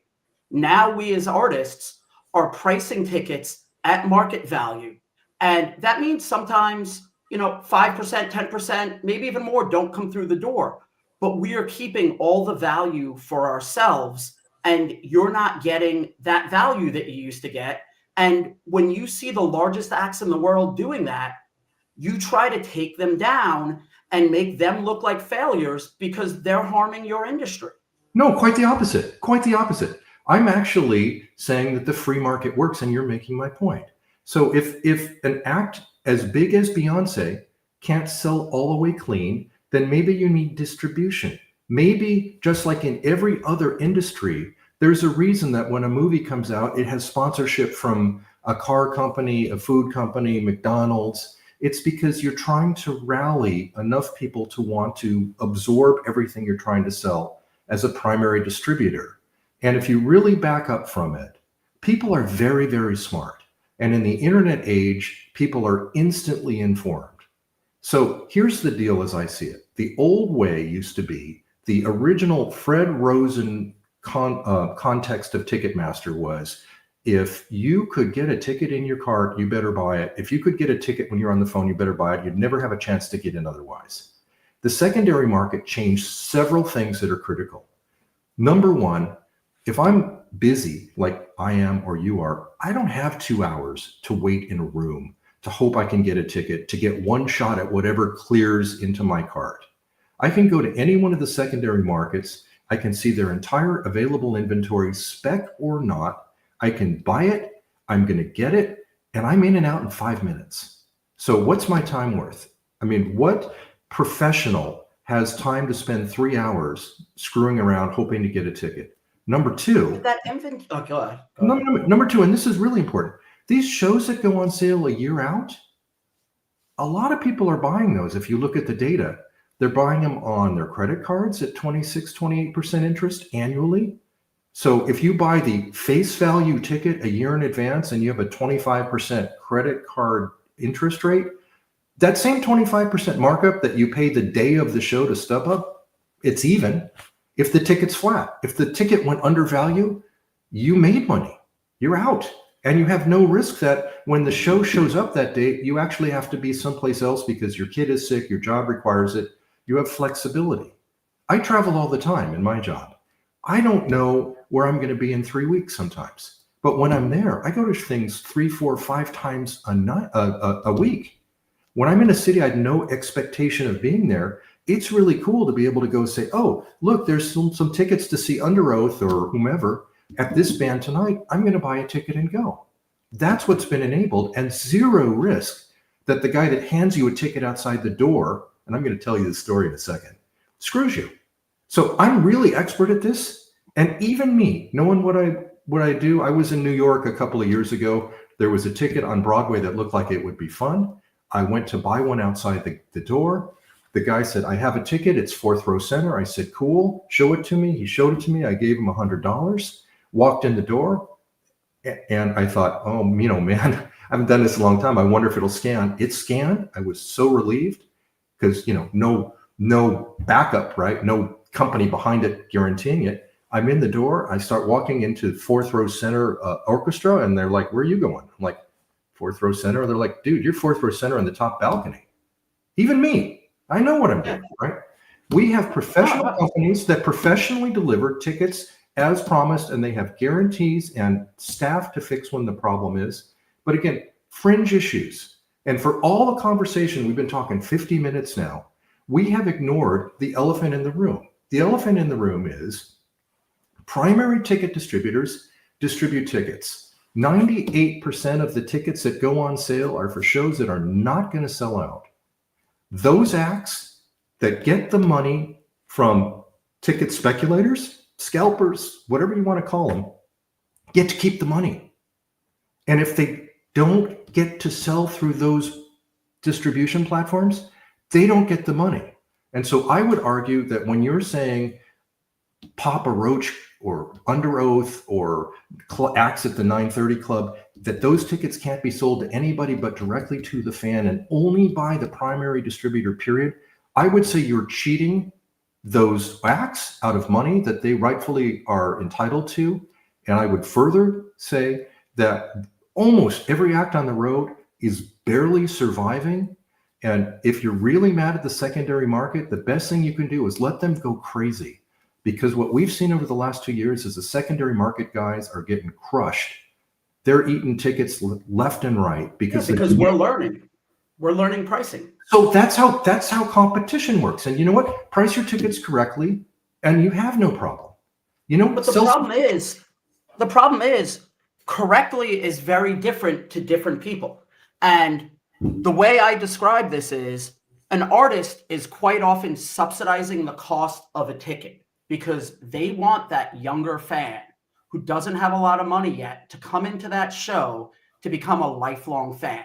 Now we as artists are pricing tickets at market value. And that means sometimes, 5%, 10%, maybe even more don't come through the door. But we are keeping all the value for ourselves, and you're not getting that value that you used to get. And when you see the largest acts in the world doing that, you try to take them down and make them look like failures because they're harming your industry. No, quite the opposite. Quite the opposite. I'm actually saying that the free market works, and you're making my point. So if an act as big as Beyonce can't sell all the way clean, then maybe you need distribution. Maybe just like in every other industry, there's a reason that when a movie comes out, it has sponsorship from a car company, a food company, McDonald's. It's because you're trying to rally enough people to want to absorb everything you're trying to sell as a primary distributor. And if you really back up from it, people are very, very smart. And in the internet age, people are instantly informed. So here's the deal as I see it. The old way used to be the original Fred Rosen context of Ticketmaster was, if you could get a ticket in your cart, you better buy it. If you could get a ticket when you're on the phone, you better buy it. You'd never have a chance to get in otherwise. The secondary market changed several things that are critical. Number one, if I'm busy like I am or you are, I don't have 2 hours to wait in a room to hope I can get a ticket, to get one shot at whatever clears into my cart. I can go to any one of the secondary markets. I can see their entire available inventory, spec or not. I can buy it, I'm going to get it, and I'm in and out in 5 minutes. So what's my time worth? I mean, what professional has time to spend 3 hours screwing around hoping to get a ticket? Number two, go ahead. Number two, and this is really important, these shows that go on sale a year out, a lot of people are buying those. If you look at the data, they're buying them on their credit cards at 26, 28% interest annually. So if you buy the face value ticket a year in advance and you have a 25% credit card interest rate, that same 25% markup that you pay the day of the show to StubHub, it's even. If the ticket's flat, if the ticket went under value, you made money. You're out. And you have no risk that when the show shows up that day, you actually have to be someplace else because your kid is sick, your job requires it. You have flexibility. I travel all the time in my job. I don't know where I'm going to be in 3 weeks sometimes. But when I'm there, I go to things 3, 4, 5 times a week. When I'm in a city I had no expectation of being there, it's really cool to be able to go say, oh, look, there's some tickets to see Under Oath or whomever at this band tonight. I'm going to buy a ticket and go. That's what's been enabled, and zero risk that the guy that hands you a ticket outside the door, and I'm going to tell you the story in a second, screws you. So I'm really expert at this. And even me, knowing what I do, I was in New York a couple of years ago. There was a ticket on Broadway that looked like it would be fun. I went to buy one outside the door. The guy said, I have a ticket. It's fourth row center. I said, cool. Show it to me. He showed it to me. I gave him $100, walked in the door. And I thought, oh, man, I haven't done this in a long time. I wonder if it'll scan. It scanned. I was so relieved because, no backup, right? No company behind it guaranteeing it. I'm in the door. I start walking into fourth row center orchestra, and they're like, where are you going? I'm like, fourth row center. They're like, dude, you're fourth row center on the top balcony. Even me, I know what I'm doing, right? We have professional companies that professionally deliver tickets as promised, and they have guarantees and staff to fix when the problem is. But again, fringe issues. And for all the conversation, we've been talking 50 minutes now, we have ignored the elephant in the room. The elephant in the room is primary ticket distributors distribute tickets. 98% of the tickets that go on sale are for shows that are not going to sell out. Those acts that get the money from ticket speculators, scalpers, whatever you want to call them, get to keep the money. And if they don't get to sell through those distribution platforms, they don't get the money. And so I would argue that when you're saying Papa Roach or Under Oath or acts at the 930 Club, that those tickets can't be sold to anybody but directly to the fan and only by the primary distributor, period, I would say you're cheating those acts out of money that they rightfully are entitled to. And I would further say that almost every act on the road is barely surviving. And if you're really mad at the secondary market, the best thing you can do is let them go crazy. Because what we've seen over the last 2 years is the secondary market guys are getting crushed. They're eating tickets left and right because we're learning pricing. So that's how competition works. And you know what? Price your tickets correctly, and you have no problem. But the problem is correctly is very different to different people. And the way I describe this is an artist is quite often subsidizing the cost of a ticket because they want that younger fan who doesn't have a lot of money yet to come into that show to become a lifelong fan.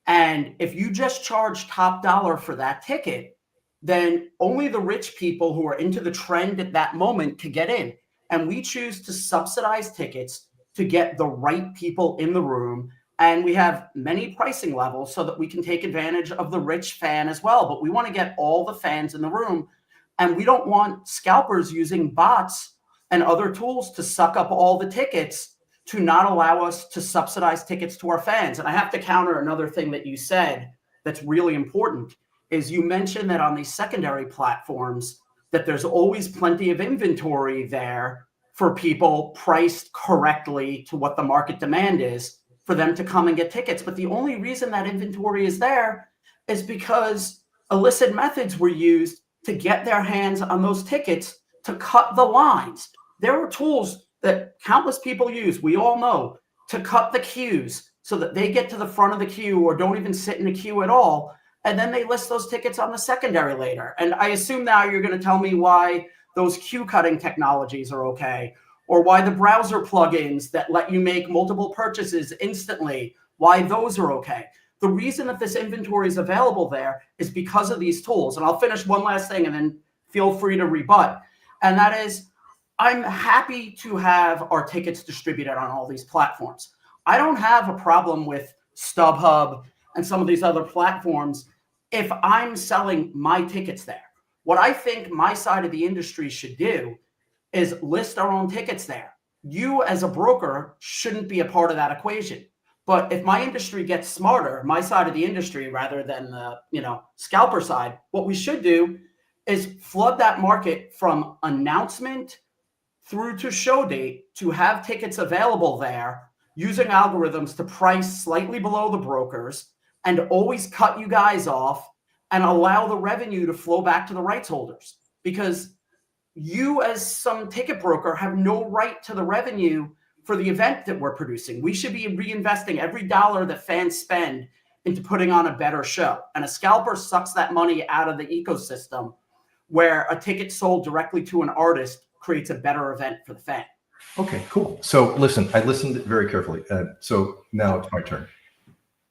And if you just charge top dollar for that ticket, then only the rich people who are into the trend at that moment can get in. And we choose to subsidize tickets to get the right people in the room. And we have many pricing levels so that we can take advantage of the rich fan as well. But we want to get all the fans in the room. And we don't want scalpers using bots and other tools to suck up all the tickets to not allow us to subsidize tickets to our fans. And I have to counter another thing that you said that's really important is you mentioned that on these secondary platforms that there's always plenty of inventory there for people priced correctly to what the market demand is for them to come and get tickets. But the only reason that inventory is there is because illicit methods were used to get their hands on those tickets to cut the lines. There are tools that countless people use, we all know, to cut the queues so that they get to the front of the queue or don't even sit in a queue at all. And then they list those tickets on the secondary later. And I assume now you're going to tell me why those queue cutting technologies are okay, or why the browser plugins that let you make multiple purchases instantly, why those are okay. The reason that this inventory is available there is because of these tools. And I'll finish one last thing and then feel free to rebut. And that is, I'm happy to have our tickets distributed on all these platforms. I don't have a problem with StubHub and some of these other platforms if I'm selling my tickets there. What I think my side of the industry should do is list our own tickets there. You as a broker shouldn't be a part of that equation. But if my industry gets smarter, my side of the industry rather than the scalper side, what we should do is flood that market from announcement through to show date to have tickets available there using algorithms to price slightly below the brokers and always cut you guys off and allow the revenue to flow back to the rights holders. Because you, as some ticket broker, have no right to the revenue for the event that we're producing. We should be reinvesting every dollar that fans spend into putting on a better show. And a scalper sucks that money out of the ecosystem, where a ticket sold directly to an artist creates a better event for the fan. Okay, cool. So listen, I listened very carefully. So now it's my turn.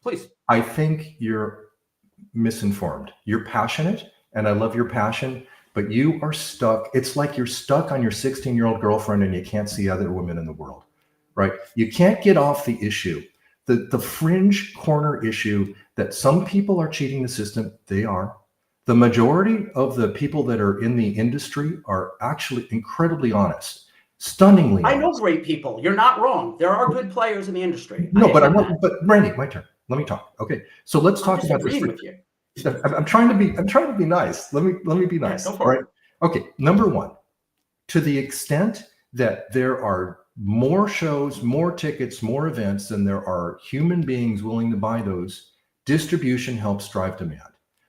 Please. I think you're misinformed. You're passionate, and I love your passion, but you are stuck. It's like you're stuck on your 16-year-old girlfriend and you can't see other women in the world, right? You can't get off the issue. The fringe corner issue that some people are cheating the system, they are. The majority of the people that are in the industry are actually incredibly honest, stunningly honest. I know great people. You're not wrong. There are good players in the industry. No, but but Randy, my turn. Let me talk. Okay, so let's talk about this. With you. I'm trying to be nice. Let me be nice. Yeah, all right. Okay. Number one, to the extent that there are more shows, more tickets, more events than there are human beings willing to buy those, distribution helps drive demand.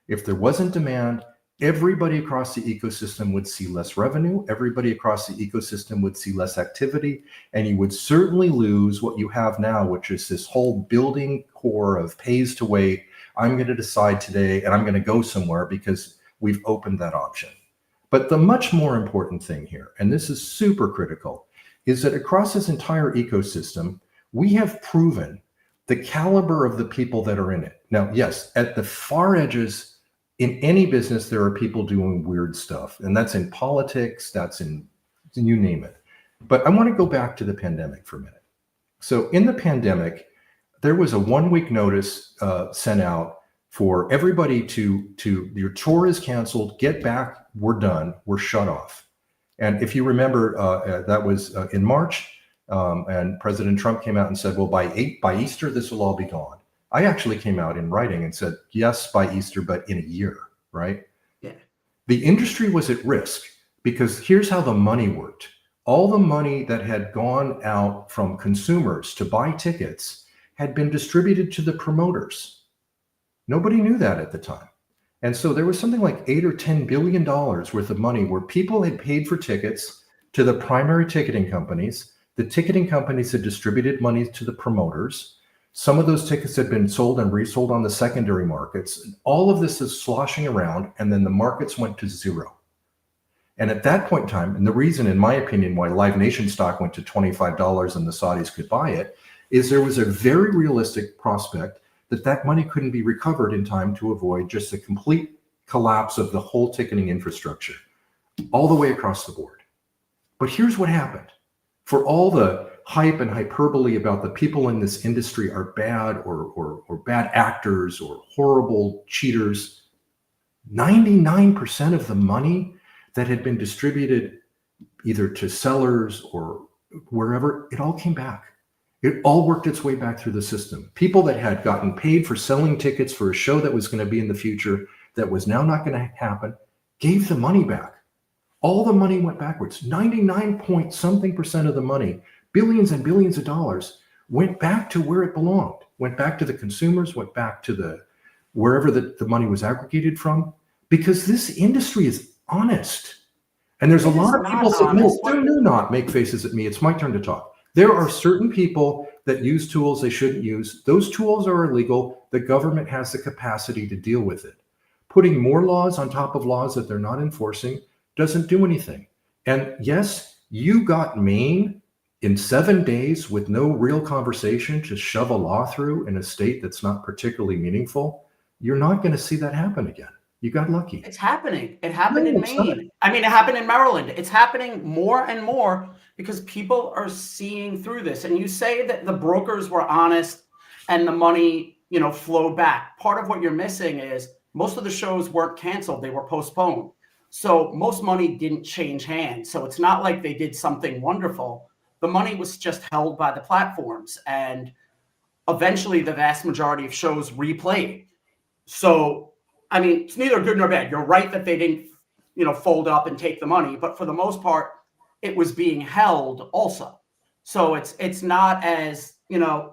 If there wasn't demand, everybody across the ecosystem would see less revenue. Everybody across the ecosystem would see less activity, and you would certainly lose what you have now, which is this whole building core of pays to wait. I'm going to decide today and I'm going to go somewhere because we've opened that option. But the much more important thing here, and this is super critical, is that across this entire ecosystem, we have proven the caliber of the people that are in it. Now, yes, at the far edges, in any business, there are people doing weird stuff, and that's in politics, that's in you name it. But I want to go back to the pandemic for a minute. So in the pandemic, there was a 1-week notice sent out for everybody to your tour is canceled, get back, we're done, we're shut off. And if you remember, that was in March, and President Trump came out and said, well, by Easter, this will all be gone. I actually came out in writing and said, yes, by Easter, but in a year, right? Yeah. The industry was at risk because here's how the money worked. All the money that had gone out from consumers to buy tickets had been distributed to the promoters. Nobody knew that at the time. And so there was something like $8 or $10 billion worth of money where people had paid for tickets to the primary ticketing companies. The ticketing companies had distributed money to the promoters. Some of those tickets had been sold and resold on the secondary markets. All of this is sloshing around, and then the markets went to zero. And at that point in time, and the reason, in my opinion, why Live Nation stock went to $25 and the Saudis could buy it, is there was a very realistic prospect that that money couldn't be recovered in time to avoid just a complete collapse of the whole ticketing infrastructure all the way across the board. But here's what happened. For all the hype and hyperbole about the people in this industry are bad or bad actors or horrible cheaters, 99% of the money that had been distributed either to sellers or wherever, it all came back. It all worked its way back through the system. People that had gotten paid for selling tickets for a show that was going to be in the future, that was now not going to happen, gave the money back. All the money went backwards. 99% of the money, billions and billions of dollars, went back to where it belonged, went back to the consumers, went back to the wherever the money was aggregated from, because this industry is honest. And there's a lot of people that do not make faces at me. It's my turn to talk. There are certain people that use tools they shouldn't use. Those tools are illegal. The government has the capacity to deal with it. Putting more laws on top of laws that they're not enforcing doesn't do anything. And yes, you got Maine in 7 days with no real conversation to shove a law through in a state that's not particularly meaningful. You're not going to see that happen again. You got lucky. It's happening. It happened in Maine. I mean, it happened in Maryland. It's happening more and more because people are seeing through this. And you say that the brokers were honest and the money, flowed back. Part of what you're missing is most of the shows weren't canceled. They were postponed. So most money didn't change hands. So it's not like they did something wonderful. The money was just held by the platforms. And eventually the vast majority of shows replayed. So I mean, it's neither good nor bad. You're right that they didn't, fold up and take the money. But for the most part, it was being held also. So it's not as,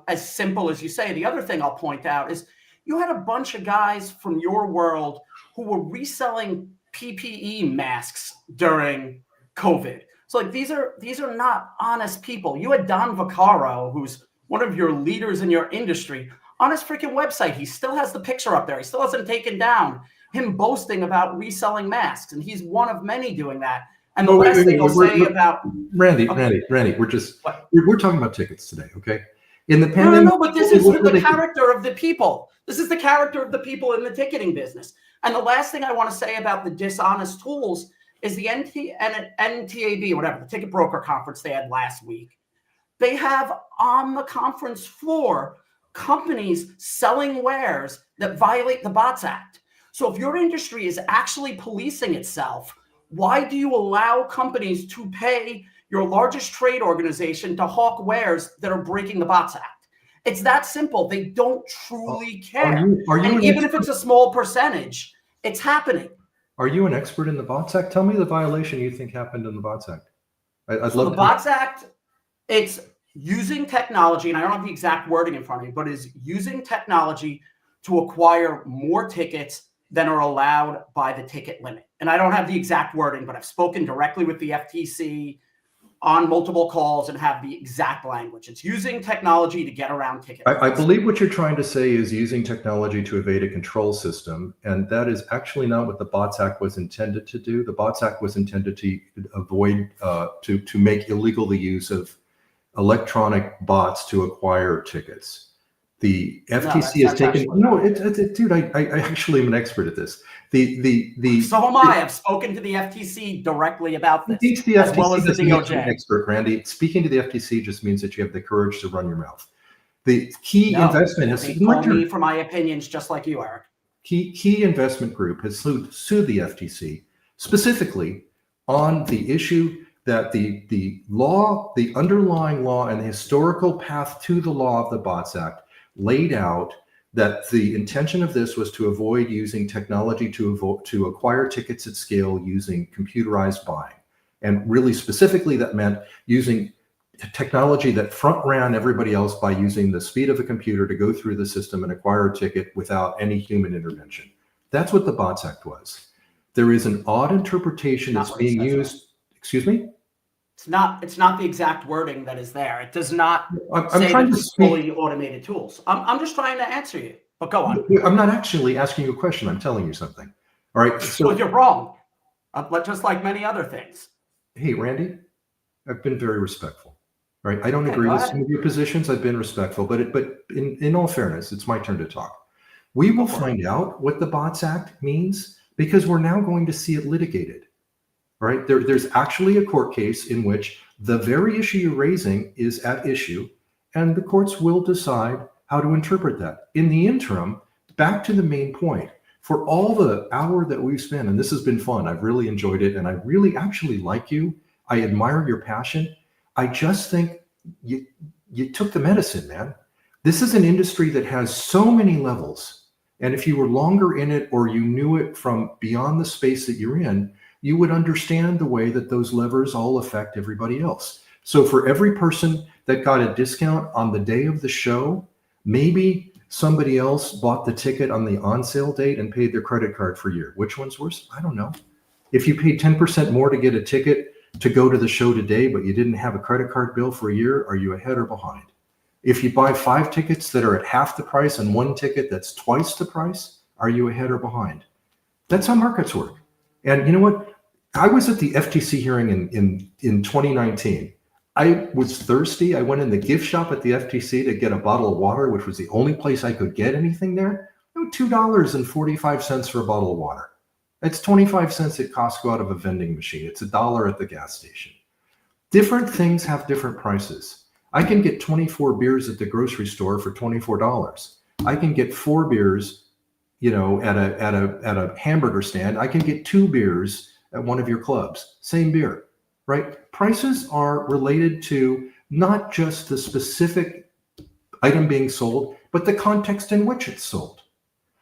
as simple as you say. The other thing I'll point out is you had a bunch of guys from your world who were reselling PPE masks during COVID. So like these are not honest people. You had Don Vaccaro, who's one of your leaders in your industry, on his freaking website. He still has the picture up there. He still hasn't taken down him boasting about reselling masks, and he's one of many doing that. And the last thing I'll say about Randy, we're talking about tickets today, okay? In the pandemic, no, but this is the character of the people. This is the character of the people in the ticketing business. And the last thing I want to say about the dishonest tools is the NTAB, whatever, the ticket broker conference they had last week. They have on the conference floor companies selling wares that violate the Bots Act. So if your industry is actually policing itself, why do you allow companies to pay your largest trade organization to hawk wares that are breaking the Bots Act? It's that simple. They don't truly care. And even if it's a small percentage, it's happening. Are you an expert in the Bots Act? Tell me the violation you think happened in the Bots Act. I'd love the Bots Act, it's using technology, and I don't have the exact wording in front of me, but is using technology to acquire more tickets than are allowed by the ticket limit. And I don't have the exact wording, but I've spoken directly with the FTC on multiple calls and have the exact language. It's using technology to get around ticket limits. I believe what you're trying to say is using technology to evade a control system, and that is actually not what the Bots Act was intended to do. The Bots Act was intended to avoid, to make illegal the use of electronic bots to acquire tickets. The FTC has taken dude. I actually am an expert at this. So am I. I've spoken to the FTC directly about this, as well as the DOJ. Expert, Randy. Speaking to the FTC just means that you have the courage to run your mouth. The key investment has called me for my opinions, just like you, Eric. Key investment group has sued the FTC specifically on the issue that the law, the underlying law, and the historical path to the law of the Bots Act laid out that the intention of this was to avoid using technology to acquire tickets at scale using computerized buying. And really specifically, that meant using technology that front ran everybody else by using the speed of a computer to go through the system and acquire a ticket without any human intervention. That's what the Bots Act was. There is an odd interpretation that's being used. Excuse me? It's not the exact wording that is there. It does not say that it's fully automated tools. I'm just trying to answer you, but go on. I'm not actually asking you a question. I'm telling you something. All right. So well, you're wrong, just like many other things. Hey, Randy, I've been very respectful. Right? I don't agree with some of your positions. I've been respectful, but in all fairness, it's my turn to talk. We will find out what the Bots Act means because we're now going to see it litigated. Right? There's actually a court case in which the very issue you're raising is at issue, and the courts will decide how to interpret that. In the interim, back to the main point, for all the hour that we've spent, and this has been fun, I've really enjoyed it, and I really actually like you. I admire your passion. I just think you took the medicine, man. This is an industry that has so many levels, and if you were longer in it or you knew it from beyond the space that you're in, you would understand the way that those levers all affect everybody else. So for every person that got a discount on the day of the show, maybe somebody else bought the ticket on the on sale date and paid their credit card for a year. Which one's worse? I don't know. If you paid 10% more to get a ticket to go to the show today, but you didn't have a credit card bill for a year, are you ahead or behind? If you buy 5 tickets that are at half the price and 1 ticket that's twice the price, are you ahead or behind? That's how markets work. And you know what? I was at the FTC hearing in 2019. I was thirsty. I went in the gift shop at the FTC to get a bottle of water, which was the only place I could get anything there. $2.45 for a bottle of water. It's 25 cents at Costco out of a vending machine. It's $1 at the gas station. Different things have different prices. I can get 24 beers at the grocery store for $24. I can get 4 beers, at a hamburger stand. I can get 2 beers at one of your clubs, same beer, right? Prices are related to not just the specific item being sold, but the context in which it's sold.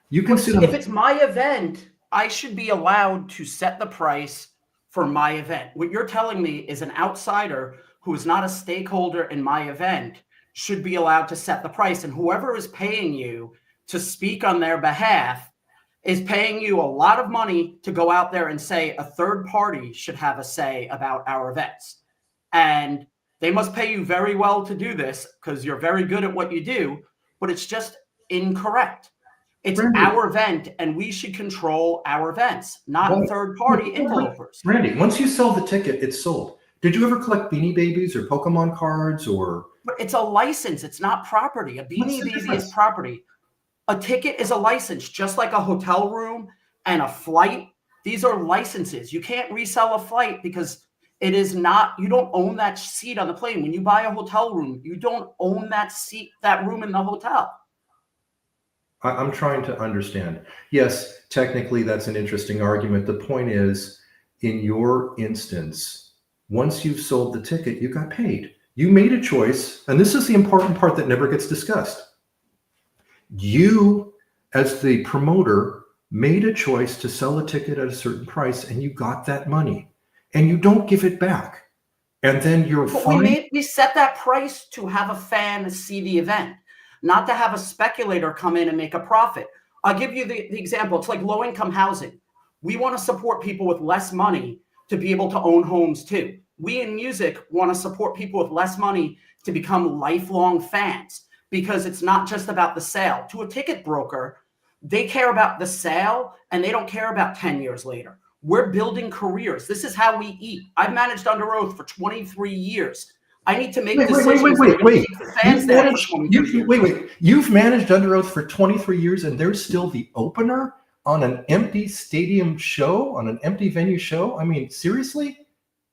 You can if it's my event, I should be allowed to set the price for my event. What you're telling me is an outsider who is not a stakeholder in my event should be allowed to set the price. And whoever is paying you to speak on their behalf is paying you a lot of money to go out there and say a third party should have a say about our events. And they must pay you very well to do this because you're very good at what you do, but it's just incorrect. It's Randy, our event, and we should control our events, not third-party interlopers. Randy, once you sell the ticket, it's sold. Did you ever collect Beanie Babies or Pokemon cards or? But it's a license. It's not property. A Beanie Baby is property. A ticket is a license, just like a hotel room and a flight. These are licenses. You can't resell a flight because it is not, you don't own that seat on the plane. When you buy a hotel room, you don't own that seat, that room in the hotel. I'm trying to understand. Yes, technically that's an interesting argument. The point is, in your instance, once you've sold the ticket, you got paid. You made a choice, and this is the important part that never gets discussed. You, as the promoter, made a choice to sell a ticket at a certain price, and you got that money, and you don't give it back. And then you're fine. We set that price to have a fan see the event, not to have a speculator come in and make a profit. I'll give you the example. It's like low-income housing. We want to support people with less money to be able to own homes too. We in music want to support people with less money to become lifelong fans, because it's not just about the sale. To a ticket broker, they care about the sale and they don't care about 10 years later. We're building careers. This is how we eat. I've managed Under Oath for 23 years. I need to make decisions. Wait. You've managed Under Oath for 23 years, and there's still the opener on an empty stadium show, on an empty venue show? I mean, seriously?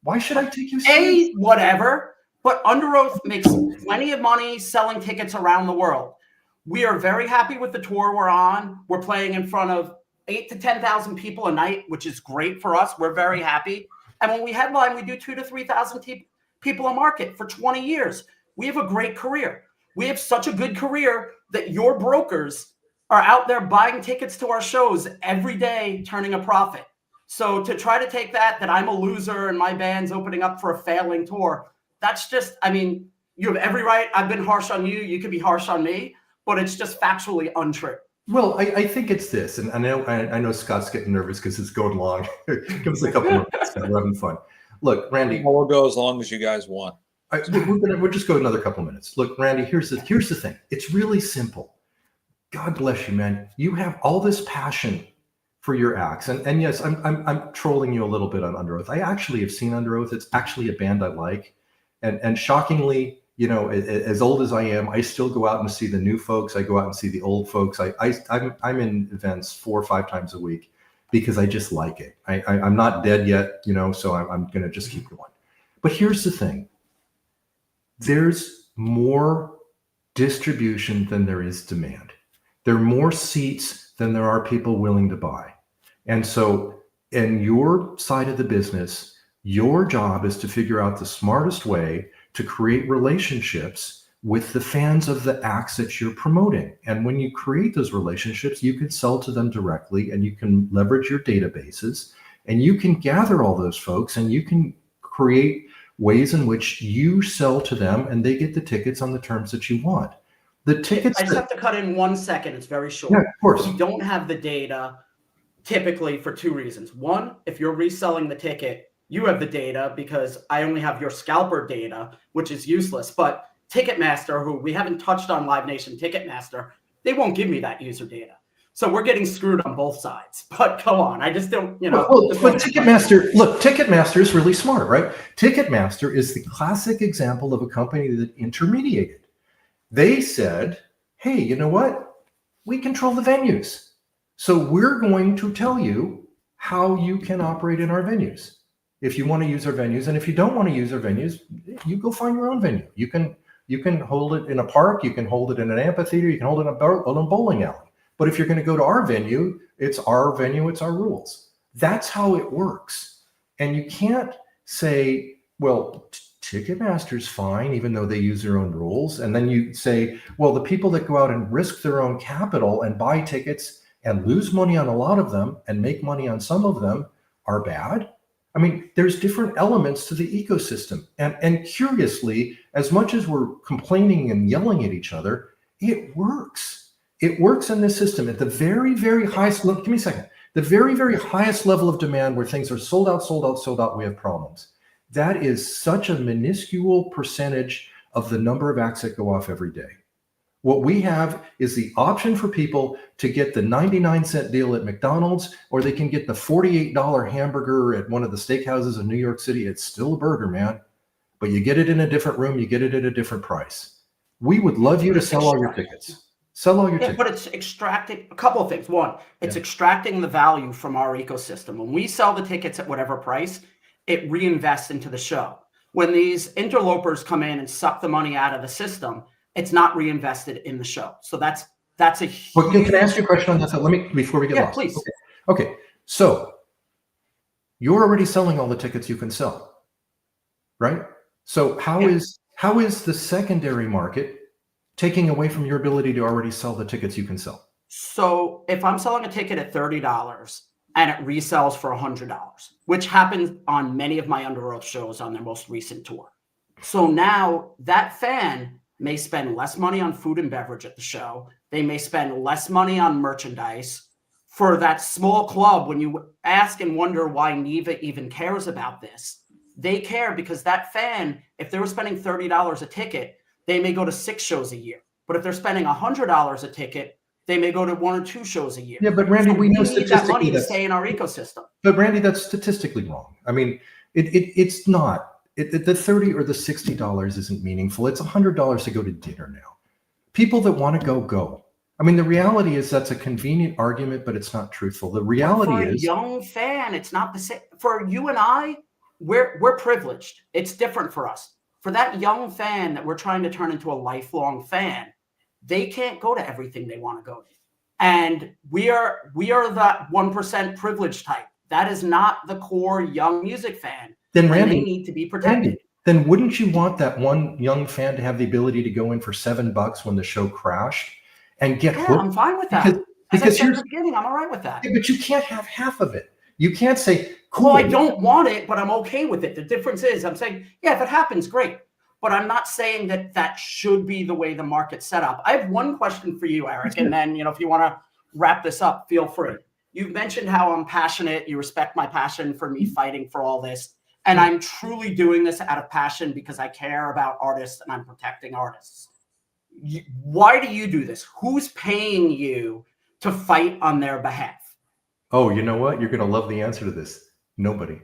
Why should I take you seriously? Whatever. But Under Oath makes plenty of money selling tickets around the world. We are very happy with the tour we're on. We're playing in front of 8,000 to 10,000 people a night, which is great for us. We're very happy. And when we headline, we do 2,000 to 3,000 people a market for 20 years. We have a great career. We have such a good career that your brokers are out there buying tickets to our shows every day, turning a profit. So to try to take that I'm a loser and my band's opening up for a failing tour, that's just, I mean, you have every right. I've been harsh on you. You can be harsh on me, but it's just factually untrue. Well, I think it's this, and I know Scott's getting nervous because it's going long. Give us a couple more minutes. We're having fun. Look, Randy. We'll go as long as you guys want. We'll just go another couple minutes. Look, Randy, here's the thing. It's really simple. God bless you, man. You have all this passion for your acts, and yes, I'm trolling you a little bit on Under Oath. I actually have seen Under Oath. It's actually a band I like, and shockingly, you know, as old as I am, I still go out and see the new folks. I go out and see the old folks. I'm in events 4 or 5 times a week because I just like it. I'm not dead yet, you know, so I'm going to just keep going. But here's the thing. There's more distribution than there is demand. There are more seats than there are people willing to buy. And so in your side of the business, your job is to figure out the smartest way to create relationships with the fans of the acts that you're promoting. And when you create those relationships, you can sell to them directly, and you can leverage your databases, and you can gather all those folks, and you can create ways in which you sell to them and they get the tickets on the terms that you want. The tickets. I just have to cut in 1 second. It's very short. Yeah, of course. We don't have the data typically for 2 reasons. One, if you're reselling the ticket, you have the data because I only have your scalper data, which is useless. But Ticketmaster, who we haven't touched on Live Nation Ticketmaster, they won't give me that user data. So we're getting screwed on both sides. But go on. I just don't, you know. But Ticketmaster is really smart, right? Ticketmaster is the classic example of a company that intermediated. They said, hey, you know what? We control the venues. So we're going to tell you how you can operate in our venues. If you want to use our venues, and if you don't want to use our venues, you go find your own venue. You can hold it in a park, you can hold it in an amphitheater, you can hold it in a bowling alley. But if you're going to go to our venue, it's our venue, it's our rules. That's how it works. And you can't say, well, Ticketmaster's fine, even though they use their own rules. And then you say, well, the people that go out and risk their own capital and buy tickets and lose money on a lot of them and make money on some of them are bad. I mean, there's different elements to the ecosystem. And curiously, as much as we're complaining and yelling at each other, it works. It works in this system at the very, very highest level. Give me a second. The very, very highest level of demand where things are sold out, sold out, sold out, we have problems. That is such a minuscule percentage of the number of acts that go off every day. What we have is the option for people to get the 99-cent deal at McDonald's, or they can get the $48 hamburger at one of the steakhouses in New York City. It's still a burger, man, but you get it in a different room. You get it at a different price. We would love you to sell all your tickets. Sell all your tickets. But it's extracting a couple of things. One, it's extracting the value from our ecosystem. When we sell the tickets at whatever price, it reinvests into the show. When these interlopers come in and suck the money out of the system, it's not reinvested in the show. So that's a huge... Well, can I ask you a question on that? So let me, before we get lost. Please. Okay. So you're already selling all the tickets you can sell, right? So how is the secondary market taking away from your ability to already sell the tickets you can sell? So if I'm selling a ticket at $30 and it resells for $100, which happened on many of my Under Oath shows on their most recent tour. So now that fan may spend less money on food and beverage at the show. They may spend less money on merchandise. For that small club, when you ask and wonder why Neva even cares about this, they care because that fan, if they were spending $30 a ticket, they may go to 6 shows a year. But if they're spending $100 a ticket, they may go to 1 or 2 shows a year. Yeah, but Randy, so we know need that money statistically to stay in our ecosystem. But Randy, that's statistically wrong. I mean, it's not. The $30 or the $60 isn't meaningful. It's $100 to go to dinner now. People that want to go. I mean, the reality is that's a convenient argument, but it's not truthful. The reality is, for a young fan, it's not the same. For you and I, we're privileged. It's different for us. For that young fan that we're trying to turn into a lifelong fan, they can't go to everything they want to go to. And we are that 1% privileged type. That is not the core young music fan. Then Randy, they need to be protected. Randy, then wouldn't you want that one young fan to have the ability to go in for $7 when the show crashed and get hooked? I'm fine with that. As I said at the beginning, I'm all right with that. Yeah, but you can't have half of it. You can't say, cool. Well, I don't want it, but I'm okay with it. The difference is I'm saying, yeah, if it happens, great. But I'm not saying that should be the way the market's set up. I have one question for you, Eric, and then, if you want to wrap this up, feel free. You've mentioned how I'm passionate. You respect my passion for me fighting for all this. And I'm truly doing this out of passion because I care about artists and I'm protecting artists. Why do you do this? Who's paying you to fight on their behalf? Oh, you know what? You're going to love the answer to this. Nobody.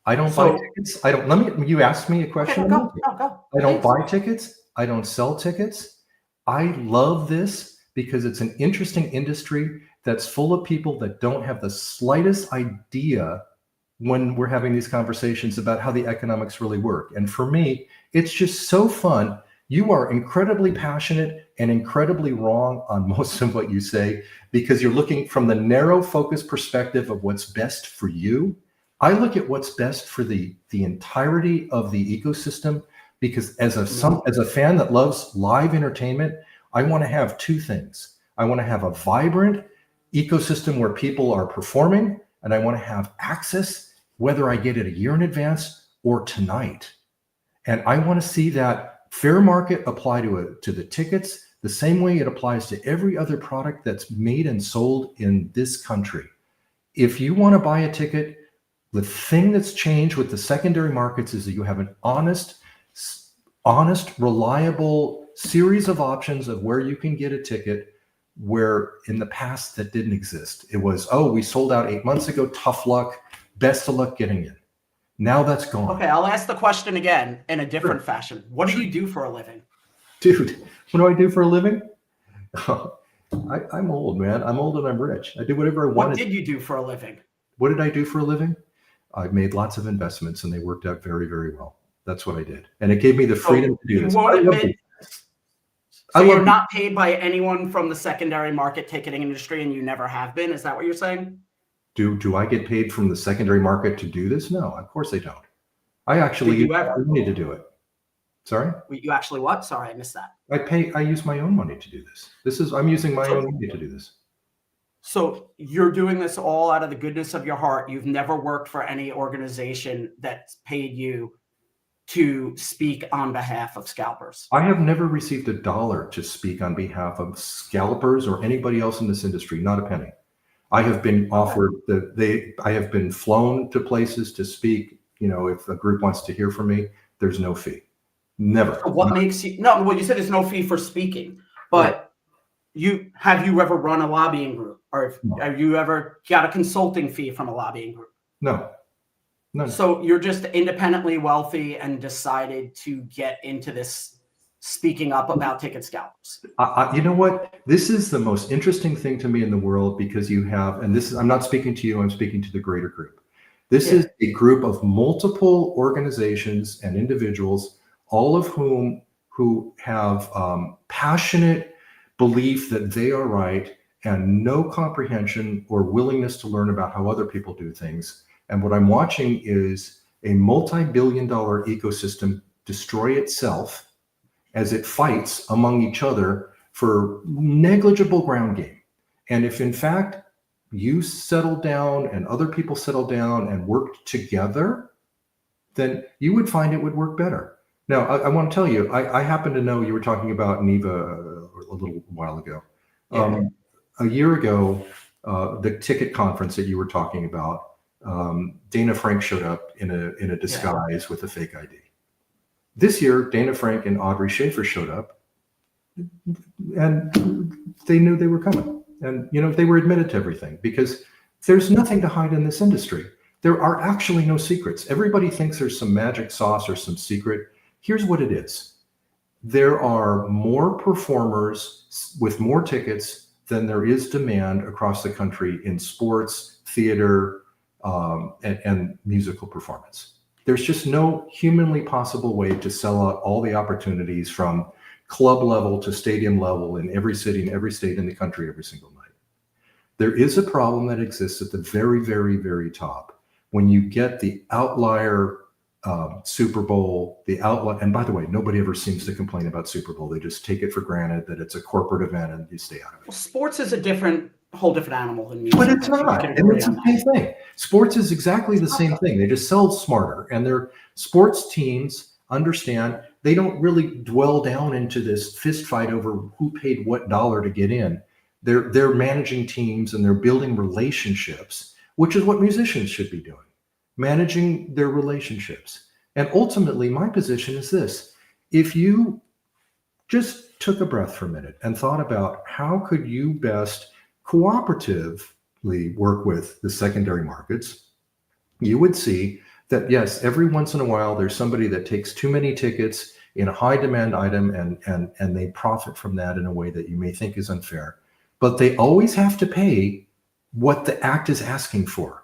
I don't buy tickets. You asked me a question. Okay, go. I don't buy tickets. I don't sell tickets. I love this because it's an interesting industry that's full of people that don't have the slightest idea when we're having these conversations about how the economics really work. And for me, it's just so fun. You are incredibly passionate and incredibly wrong on most of what you say because you're looking from the narrow focus perspective of what's best for you. I look at what's best for the entirety of the ecosystem because as a fan that loves live entertainment, I want to have 2 things. I want to have a vibrant ecosystem where people are performing, and I want to have access, whether I get it a year in advance or tonight. And I want to see that fair market apply to the tickets the same way it applies to every other product that's made and sold in this country. If you want to buy a ticket, the thing that's changed with the secondary markets is that you have an honest, reliable series of options of where you can get a ticket, where in the past that didn't exist. It was, we sold out 8 months ago, tough luck, best of luck getting in. Now that's gone. Okay, I'll ask the question again in a different fashion. What do you do for a living? Dude, what do I do for a living? I'm old, man. I'm old and I'm rich. I do whatever I wanted. What did you do for a living? What did I do for a living? I made lots of investments and they worked out very, very well. That's what I did. And it gave me the freedom to do this. So you're not paid by anyone from the secondary market ticketing industry and you never have been? Is that what you're saying? Do I get paid from the secondary market to do this? No, of course I don't. I actually use my own money to do it. Sorry? You actually what? Sorry, I missed that. I use my own money to do this. I'm using my own money to do this. So you're doing this all out of the goodness of your heart. You've never worked for any organization that's paid you to speak on behalf of scalpers. I have never received $1 to speak on behalf of scalpers or anybody else in this industry, not a penny. I have been offered I have been flown to places to speak. You know, if a group wants to hear from me, there's no fee. Never. So what makes you, no, well, you said there's no fee for speaking, but have you ever run a lobbying group, or have you ever got a consulting fee from a lobbying group? No. None. So you're just independently wealthy and decided to get into this speaking up about ticket scalpers. You know what? This is the most interesting thing to me in the world, because you have, and this is, I'm not speaking to you, I'm speaking to the greater group. This is a group of multiple organizations and individuals, all of whom who have passionate belief that they are right and no comprehension or willingness to learn about how other people do things. And what I'm watching is a multi-billion-dollar ecosystem destroy itself as it fights among each other for negligible ground game. And if in fact you settle down and other people settle down and worked together, then you would find it would work better. Now, I want to tell you, I happen to know you were talking about NEVA a little while ago. A year ago, the ticket conference that you were talking about, Dana Frank showed up in a disguise with a fake ID. This year, Dana Frank and Audrey Schaefer showed up, and they knew they were coming. And, you know, they were admitted to everything, because there's nothing to hide in this industry. There are actually no secrets. Everybody thinks there's some magic sauce or some secret. Here's what it is. There are more performers with more tickets than there is demand across the country in sports, theater, and musical performance. There's just no humanly possible way to sell out all the opportunities from club level to stadium level in every city and every state in the country every single night. There is a problem that exists at the very, very, very top when you get the outlier Super Bowl, the outlier, and by the way, nobody ever seems to complain about Super Bowl. They just take it for granted that it's a corporate event and you stay out of it. Well, sports is a whole different animal than music. But it's not. And it's the same thing. Sports is exactly the same thing. They just sell smarter. And their sports teams understand they don't really dwell down into this fist fight over who paid what dollar to get in. They're managing teams and they're building relationships, which is what musicians should be doing, managing their relationships. And ultimately, my position is this. If you just took a breath for a minute and thought about how could you best cooperatively work with the secondary markets, you would see that, yes, every once in a while, there's somebody that takes too many tickets in a high demand item and they profit from that in a way that you may think is unfair. But they always have to pay what the act is asking for.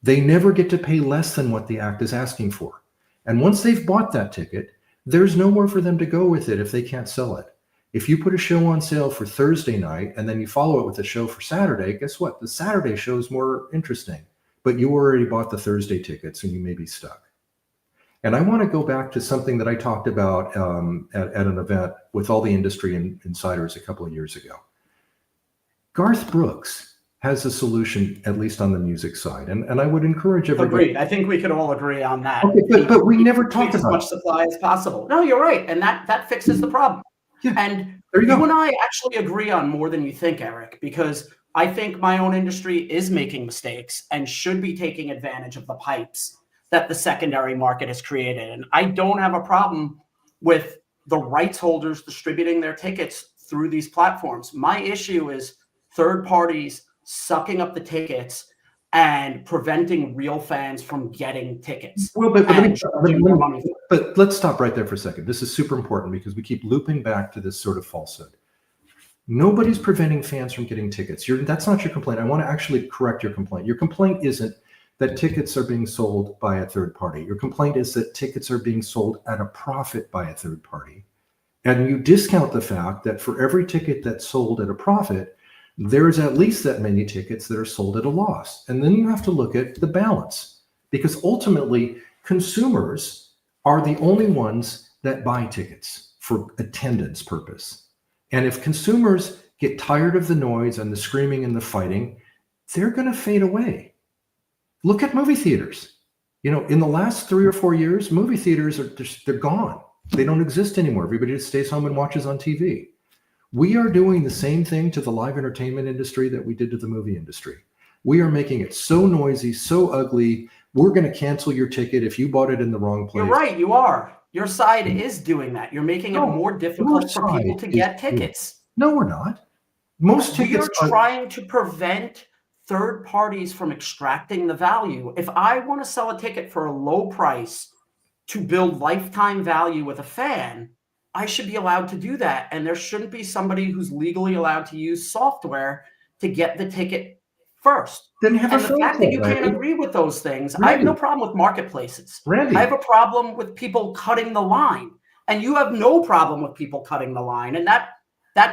They never get to pay less than what the act is asking for. And once they've bought that ticket, there's nowhere for them to go with it if they can't sell it. If you put a show on sale for Thursday night and then you follow it with a show for Saturday, guess what? The Saturday show is more interesting, but you already bought the Thursday tickets and you may be stuck. And I want to go back to something that I talked about at an event with all the industry insiders a couple of years ago. Garth Brooks has a solution, at least on the music side. And I would encourage everybody. Agreed. I think we could all agree on that. Okay, but we never talked about as much supply as possible. No, you're right. And that fixes the problem. Yeah, and you and I actually agree on more than you think, Eric, because I think my own industry is making mistakes and should be taking advantage of the pipes that the secondary market has created. And I don't have a problem with the rights holders distributing their tickets through these platforms. My issue is third parties sucking up the tickets and preventing real fans from getting tickets. Well, but let's stop right there for a second. This is super important because we keep looping back to this sort of falsehood. Nobody's preventing fans from getting tickets. That's not your complaint. I want to actually correct your complaint. Your complaint isn't that tickets are being sold by a third party. Your complaint is that tickets are being sold at a profit by a third party. And you discount the fact that for every ticket that's sold at a profit, there's at least that many tickets that are sold at a loss. And then you have to look at the balance, because ultimately consumers are the only ones that buy tickets for attendance purpose. And if consumers get tired of the noise and the screaming and the fighting, they're going to fade away. Look at movie theaters. In the last 3 or 4 years, movie theaters they're gone. They don't exist anymore. Everybody just stays home and watches on TV. We are doing the same thing to the live entertainment industry that we did to the movie industry. We are making it so noisy, so ugly. We're going to cancel your ticket if you bought it in the wrong place. You're right. You are. Your side is doing that. You're making it more difficult for people to get tickets. No, we're not. Most tickets are trying to prevent third parties from extracting the value. If I want to sell a ticket for a low price to build lifetime value with a fan, I should be allowed to do that. And there shouldn't be somebody who's legally allowed to use software to get the ticket first. Then have and a the fact that you Randy. can't agree with those things, Randy. I have no problem with marketplaces. Randy. I have a problem with people cutting the line. And you have no problem with people cutting the line. And that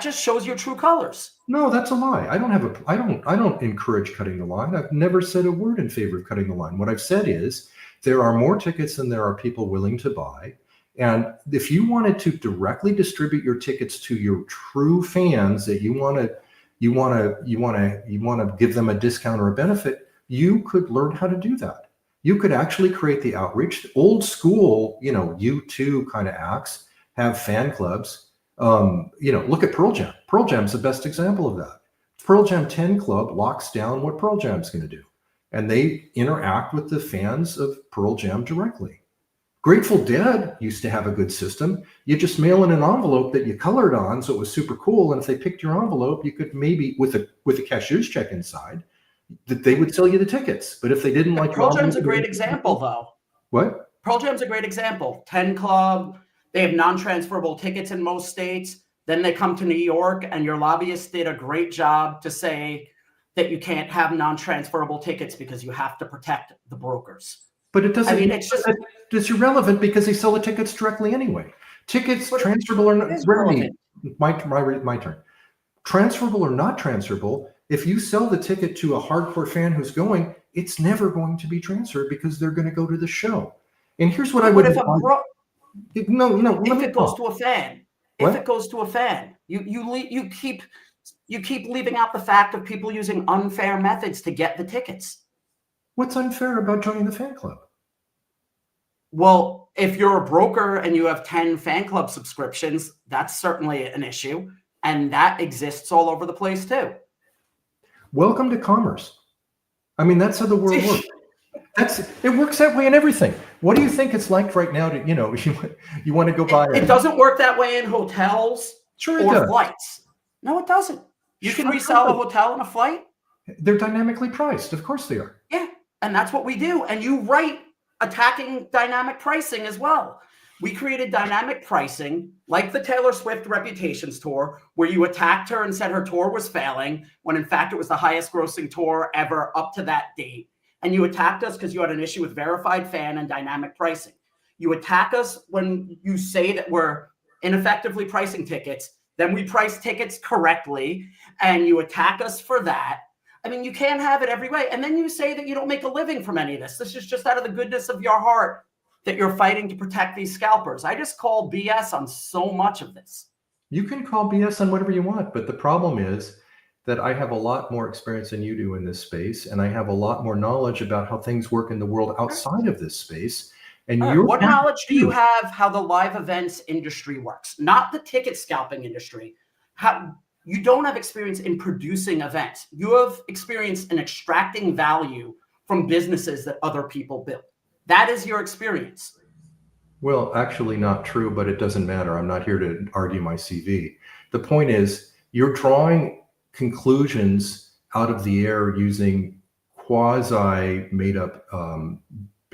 just shows your true colors. No, that's a lie. I don't encourage cutting the line. I've never said a word in favor of cutting the line. What I've said is there are more tickets than there are people willing to buy. And if you wanted to directly distribute your tickets to your true fans that you want to give them a discount or a benefit, you could learn how to do that. You could actually create the outreach. Old school, U2 kind of acts have fan clubs. Look at Pearl Jam. Pearl Jam's the best example of that. Pearl Jam 10 Club locks down what Pearl Jam's going to do. And they interact with the fans of Pearl Jam directly. Grateful Dead used to have a good system. You just mail in an envelope that you colored on, so it was super cool. And if they picked your envelope, you could maybe, with a cashier's check inside, that they would sell you the tickets. But if they didn't like Pearl Jam's a great example, though. What? Pearl Jam's a great example. 10 Club. They have non-transferable tickets in most states. Then they come to New York, and your lobbyists did a great job to say that you can't have non-transferable tickets because you have to protect the brokers. But it doesn't. I mean, it's irrelevant because they sell the tickets directly anyway. Tickets transferable or not. My turn. Transferable or not transferable. If you sell the ticket to a hardcore fan who's going, it's never going to be transferred because they're going to go to the show. And here's what I would. No. If it goes to a fan, it goes to a fan, you keep leaving out the fact of people using unfair methods to get the tickets. What's unfair about joining the fan club? Well, if you're a broker and you have 10 fan club subscriptions, that's certainly an issue, and that exists all over the place too. Welcome to commerce. I mean, that's how the world works. It works that way in everything. What do you think it's like right now to, you want to go buy it doesn't work that way in hotels or flights. No, it doesn't. You can resell a hotel and a flight. They're dynamically priced. Of course they are. Yeah. And that's what we do. And you write attacking dynamic pricing as well. We created dynamic pricing like the Taylor Swift Reputations tour, where you attacked her and said her tour was failing, when in fact it was the highest grossing tour ever up to that date. And you attacked us because you had an issue with verified fan and dynamic pricing. You attack us when you say that we're ineffectively pricing tickets, then we price tickets correctly, and you attack us for that. I mean, you can't have it every way. And then you say that you don't make a living from any of this. This is just out of the goodness of your heart that you're fighting to protect these scalpers. I just call BS on so much of this. You can call BS on whatever you want, but the problem is that I have a lot more experience than you do in this space, and I have a lot more knowledge about how things work in the world outside of this space. And what knowledge do you have how the live events industry works? Not the ticket scalping industry. You don't have experience in producing events. You have experience in extracting value from businesses that other people build. That is your experience. Well, actually not true, but it doesn't matter. I'm not here to argue my CV. The point is, you're drawing conclusions out of the air using quasi made up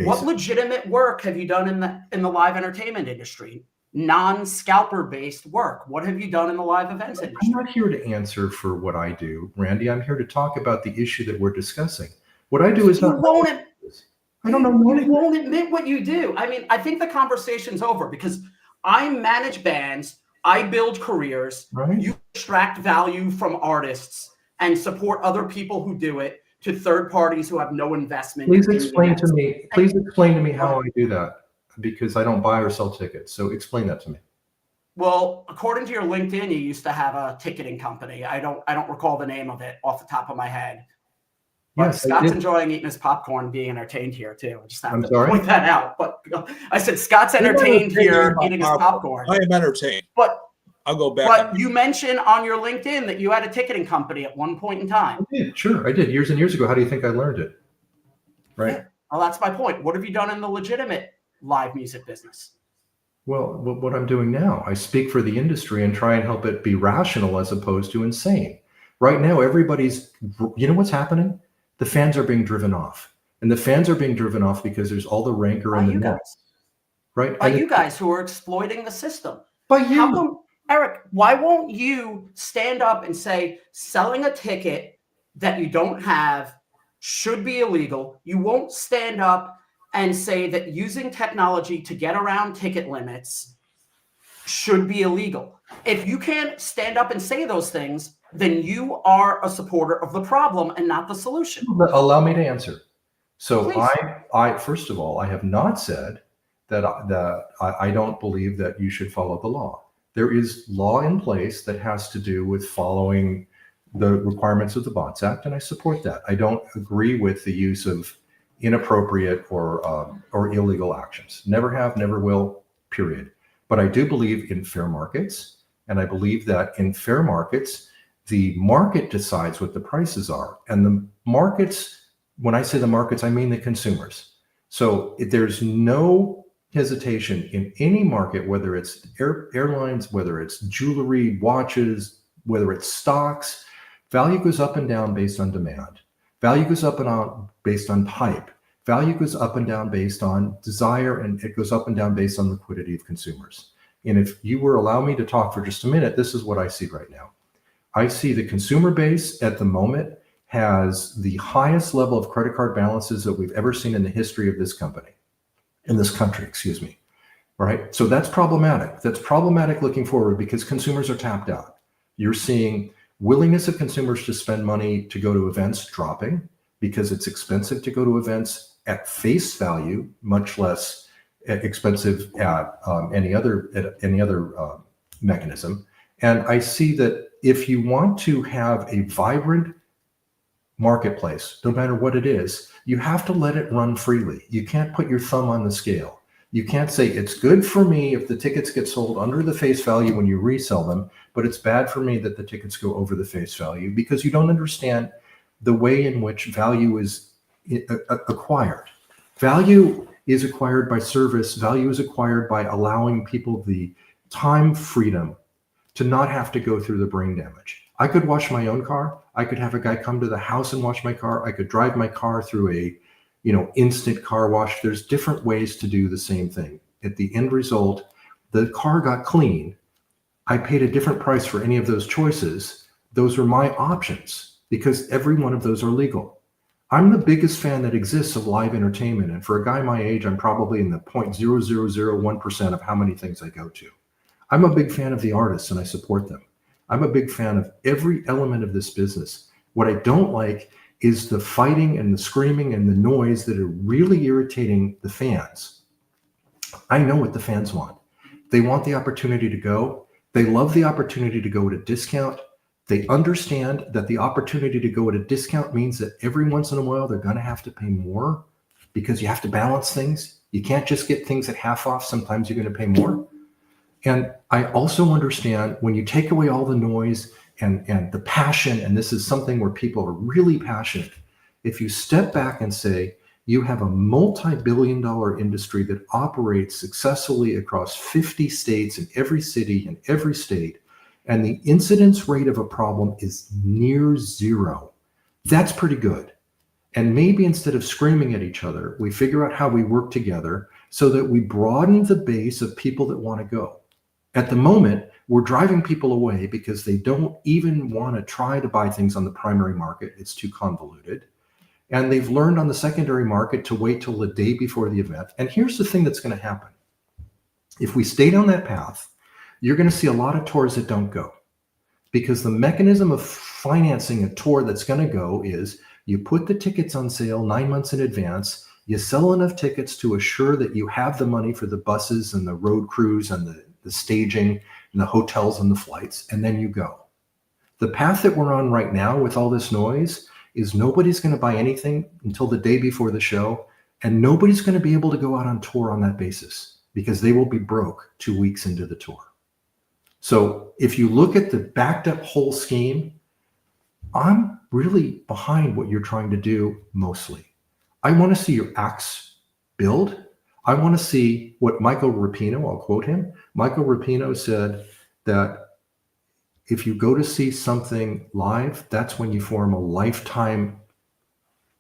What legitimate work have you done in the live entertainment industry? Non-scalper based work. What have you done in the live events industry? I'm not here to answer for what I do, Randy. I'm here to talk about the issue that we're discussing. What I do is I don't know. You won't admit what you do. I mean, I think the conversation's over because I manage bands, I build careers, right? You extract value from artists and support other people who do it to third parties who have no investment. Please explain to me how I do that, because I don't buy or sell tickets. So explain that to me. Well, according to your LinkedIn, you used to have a ticketing company. I don't recall the name of it off the top of my head. But Yes, I Scott's did. enjoying eating his popcorn, being entertained here too. I just have I'm to sorry? point that out. But I said Scott's I'm entertained entertaining here my eating his popcorn. popcorn. I am entertained. But I'll go back on. you mentioned on your LinkedIn that you had a ticketing company at one point in time. I did, sure, I did years and years ago. How do you think I learned it? Right. Yeah. Well, that's my point. What have you done in the legitimate live music business? Well, what I'm doing now, I speak for the industry and try and help it be rational as opposed to insane. Right now, everybody's, you know what's happening? The fans are being driven off. And the fans are being driven off because there's all the rancor By and the you noise. guys. Right? By And you guys who are exploiting the system. by How you. come, Eric, why won't you stand up and say selling a ticket that you don't have should be illegal? You won't stand up and say that using technology to get around ticket limits should be illegal. If you can't stand up and say those things, then you are a supporter of the problem and not the solution. Allow me to answer. So Please. I first of all, I have not said that I don't believe that you should follow the law. There is law in place that has to do with following the requirements of the Bots Act, and I support that. I don't agree with the use of inappropriate or illegal actions. Never have, never will, period. But I do believe in fair markets, and I believe that in fair markets, the market decides what the prices are. And the markets, when I say the markets, I mean the consumers. So there's no hesitation in any market, whether it's airlines, whether it's jewelry, watches, whether it's stocks, value goes up and down based on demand. Value goes up and down based on hype. Value goes up and down based on desire, and it goes up and down based on liquidity of consumers. And if you were allow me to talk for just a minute, this is what I see right now. I see the consumer base at the moment has the highest level of credit card balances that we've ever seen in the history of this company, in this country, excuse me. Right? So that's problematic. That's problematic looking forward because consumers are tapped out. You're seeing willingness of consumers to spend money to go to events dropping because it's expensive to go to events at face value, much less expensive at any other mechanism. And I see that if you want to have a vibrant marketplace, no matter what it is, you have to let it run freely. You can't put your thumb on the scale. You can't say it's good for me if the tickets get sold under the face value when you resell them, but it's bad for me that the tickets go over the face value because you don't understand the way in which value is acquired. Value is acquired by service. Value is acquired by allowing people the time freedom to not have to go through the brain damage. I could wash my own car. I could have a guy come to the house and wash my car. I could drive my car through a, instant car wash. There's different ways to do the same thing. At the end result, the car got clean. I paid a different price for any of those choices. Those were my options because every one of those are legal. I'm the biggest fan that exists of live entertainment. And for a guy my age, I'm probably in the 0.0001% of how many things I go to. I'm a big fan of the artists and I support them. I'm a big fan of every element of this business. What I don't like is the fighting and the screaming and the noise that are really irritating the fans. I know what the fans want. They want the opportunity to go. They love the opportunity to go at a discount. They understand that the opportunity to go at a discount means that every once in a while they're going to have to pay more because you have to balance things. You can't just get things at half off. Sometimes you're going to pay more. And I also understand when you take away all the noise and the passion, and this is something where people are really passionate, if you step back and say, you have a multi-billion-dollar industry that operates successfully across 50 states in every city in every state, and the incidence rate of a problem is near zero, that's pretty good. And maybe instead of screaming at each other, we figure out how we work together so that we broaden the base of people that want to go. At the moment, we're driving people away because they don't even want to try to buy things on the primary market. It's too convoluted. And they've learned on the secondary market to wait till the day before the event. And here's the thing that's going to happen. If we stay down that path, you're going to see a lot of tours that don't go. Because the mechanism of financing a tour that's going to go is you put the tickets on sale 9 months in advance, you sell enough tickets to assure that you have the money for the buses and the road crews and the staging and the hotels and the flights, and then you go. The path that we're on right now with all this noise is nobody's going to buy anything until the day before the show, and nobody's going to be able to go out on tour on that basis because they will be broke 2 weeks into the tour. So if you look at the backed up whole scheme, I'm really behind what you're trying to do mostly. I want to see your acts build. I want to see what Michael Rapino, I'll quote him. Michael Rapino said that if you go to see something live, that's when you form a lifetime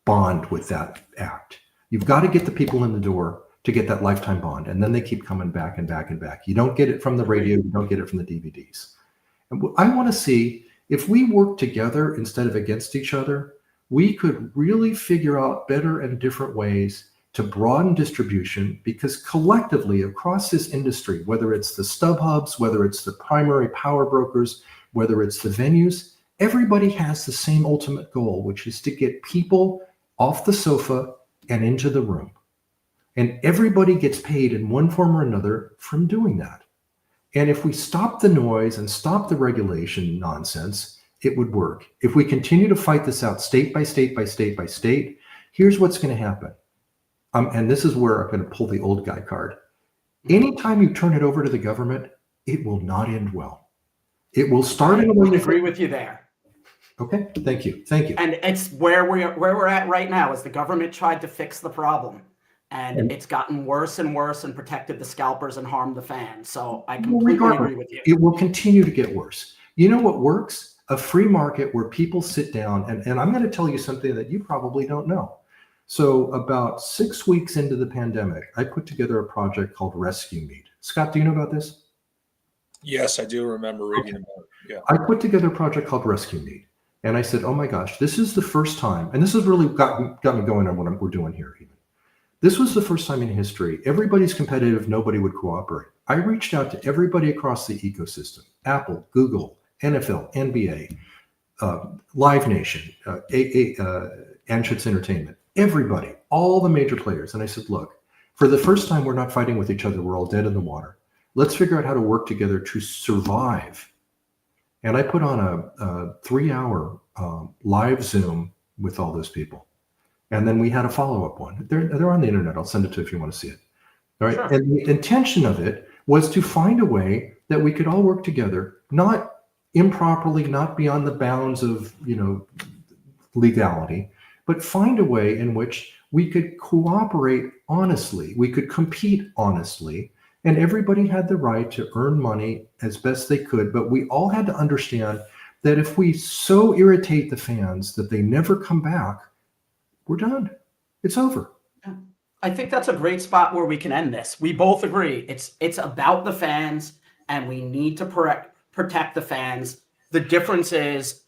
bond with that act. You've got to get the people in the door to get that lifetime bond, and then they keep coming back and back and back. You don't get it from the radio, you don't get it from the DVDs. And I want to see if we work together instead of against each other, we could really figure out better and different ways to broaden distribution, because collectively across this industry, whether it's the stub hubs, whether it's the primary power brokers, whether it's the venues, everybody has the same ultimate goal, which is to get people off the sofa and into the room. And everybody gets paid in one form or another from doing that. And if we stop the noise and stop the regulation nonsense, it would work. If we continue to fight this out state by state by state by state, here's what's going to happen. And this is where I'm going to pull the old guy card. Anytime you turn it over to the government, it will not end well. It will start in a way. I agree with you there. Okay, thank you. Thank you. And it's where we're at right now, is the government tried to fix the problem. And it's gotten worse and worse and protected the scalpers and harmed the fans. So I completely agree with you. It will continue to get worse. You know what works? A free market where people sit down. And I'm going to tell you something that you probably don't know. So about 6 weeks into the pandemic, I put together a project called Rescue Meet. Scott, do you know about this? Yes, I do remember reading about it. Yeah. I put together a project called Rescue Meet. And I said, oh my gosh, this is the first time. And this has really got me going on what we're doing here even. This was the first time in history. Everybody's competitive. Nobody would cooperate. I reached out to everybody across the ecosystem: Apple, Google, NFL, NBA, Live Nation, Anschutz Entertainment, everybody, all the major players. And I said, look, for the first time, we're not fighting with each other. We're all dead in the water. Let's figure out how to work together to survive. And I put on a 3-hour live Zoom with all those people. And then we had a follow-up one. They're on the internet. I'll send it to you if you want to see it. All right. Sure. And the intention of it was to find a way that we could all work together, not improperly, not beyond the bounds of, legality, but find a way in which we could cooperate honestly. We could compete honestly, and everybody had the right to earn money as best they could. But we all had to understand that if we so irritate the fans that they never come back, we're done. It's over. I think that's a great spot where we can end this. We both agree. It's about the fans, and we need to protect the fans. The difference is,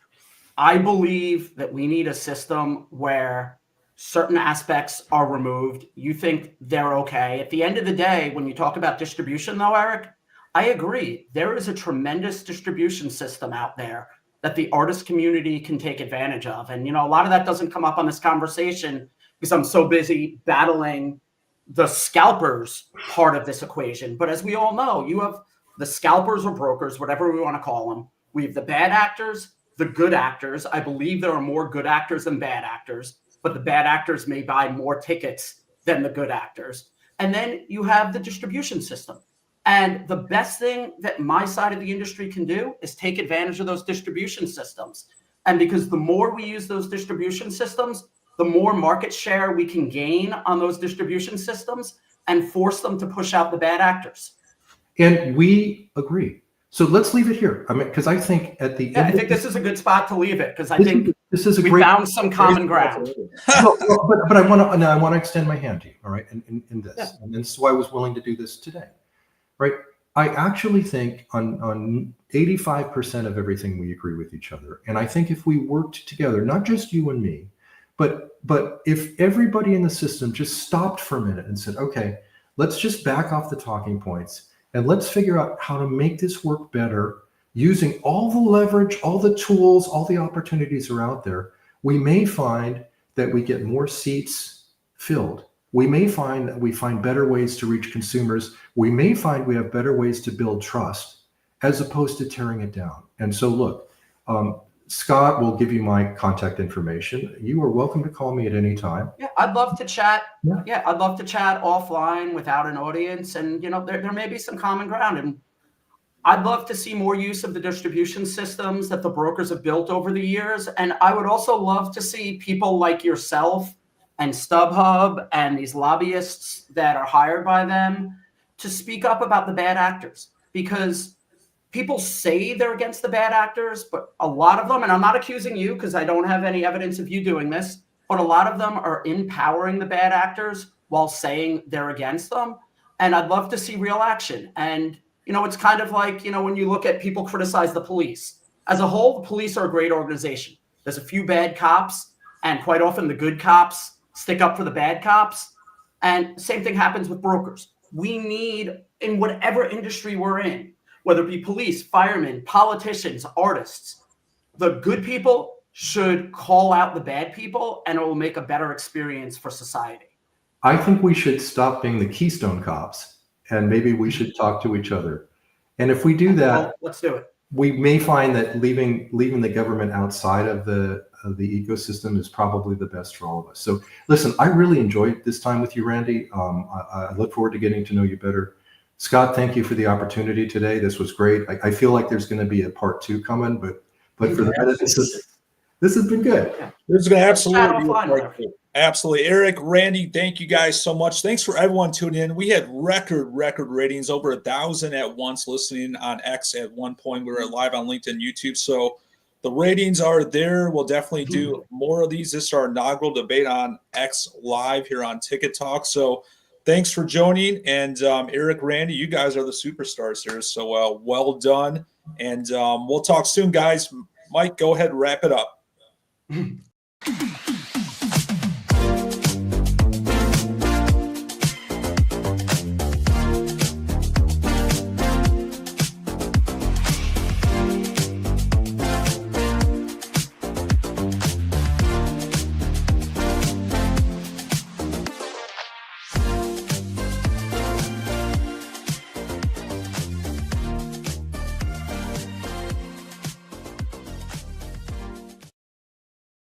I believe that we need a system where certain aspects are removed. You think they're okay. At the end of the day, when you talk about distribution, though, Eric, I agree. There is a tremendous distribution system out there that the artist community can take advantage of. And, a lot of that doesn't come up on this conversation because I'm so busy battling the scalpers part of this equation. But as we all know, you have the scalpers or brokers, whatever we want to call them. We have the bad actors, the good actors. I believe there are more good actors than bad actors, but the bad actors may buy more tickets than the good actors. And then you have the distribution system. And the best thing that my side of the industry can do is take advantage of those distribution systems. And because the more we use those distribution systems, the more market share we can gain on those distribution systems and force them to push out the bad actors. And we agree. So let's leave it here. Because I think at the end, I think this is a good spot to leave it, because I think this is we found some common ground. But I want to extend my hand to you. All right, in this, yeah. And this is why I was willing to do this today. Right. I actually think on 85% of everything we agree with each other. And I think if we worked together, not just you and me, but if everybody in the system just stopped for a minute and said, okay, let's just back off the talking points and let's figure out how to make this work better using all the leverage, all the tools, all the opportunities are out there, we may find that we get more seats filled. We may find that we find better ways to reach consumers. We may find we have better ways to build trust as opposed to tearing it down. And so look, Scott will give you my contact information. You are welcome to call me at any time. Yeah, I'd love to chat. Yeah. Yeah, I'd love to chat offline without an audience. And, there may be some common ground. And I'd love to see more use of the distribution systems that the brokers have built over the years. And I would also love to see people like yourself and StubHub and these lobbyists that are hired by them to speak up about the bad actors, because people say they're against the bad actors, but a lot of them, and I'm not accusing you because I don't have any evidence of you doing this, but a lot of them are empowering the bad actors while saying they're against them. And I'd love to see real action. And, it's kind of like, when you look at people criticize the police. As a whole, the police are a great organization. There's a few bad cops, and quite often the good cops stick up for the bad cops. And same thing happens with brokers. We need, in whatever industry we're in, whether it be police, firemen, politicians, artists, the good people should call out the bad people, and it will make a better experience for society. I think we should stop being the Keystone Cops, and maybe we should talk to each other. And if we do that, well, let's do it. We may find that leaving the government outside of the ecosystem is probably the best for all of us. So listen, I really enjoyed this time with you, Randy. I look forward to getting to know you better. Scott, thank you for the opportunity today. This was great. I feel like there's going to be a part 2 coming, but for the minute, this has been good. This is going to absolutely be a part 2. Absolutely. Eric, Randy, thank you guys so much. Thanks for everyone tuning in. We had record ratings, over 1,000 at once listening on X at one point. We were live on LinkedIn, YouTube. So the ratings are there. We'll definitely do more of these. This is our inaugural debate on X Live here on Ticket Talk. So thanks for joining. And Eric, Randy, you guys are the superstars here. So well done. And we'll talk soon, guys. Mike, go ahead and wrap it up.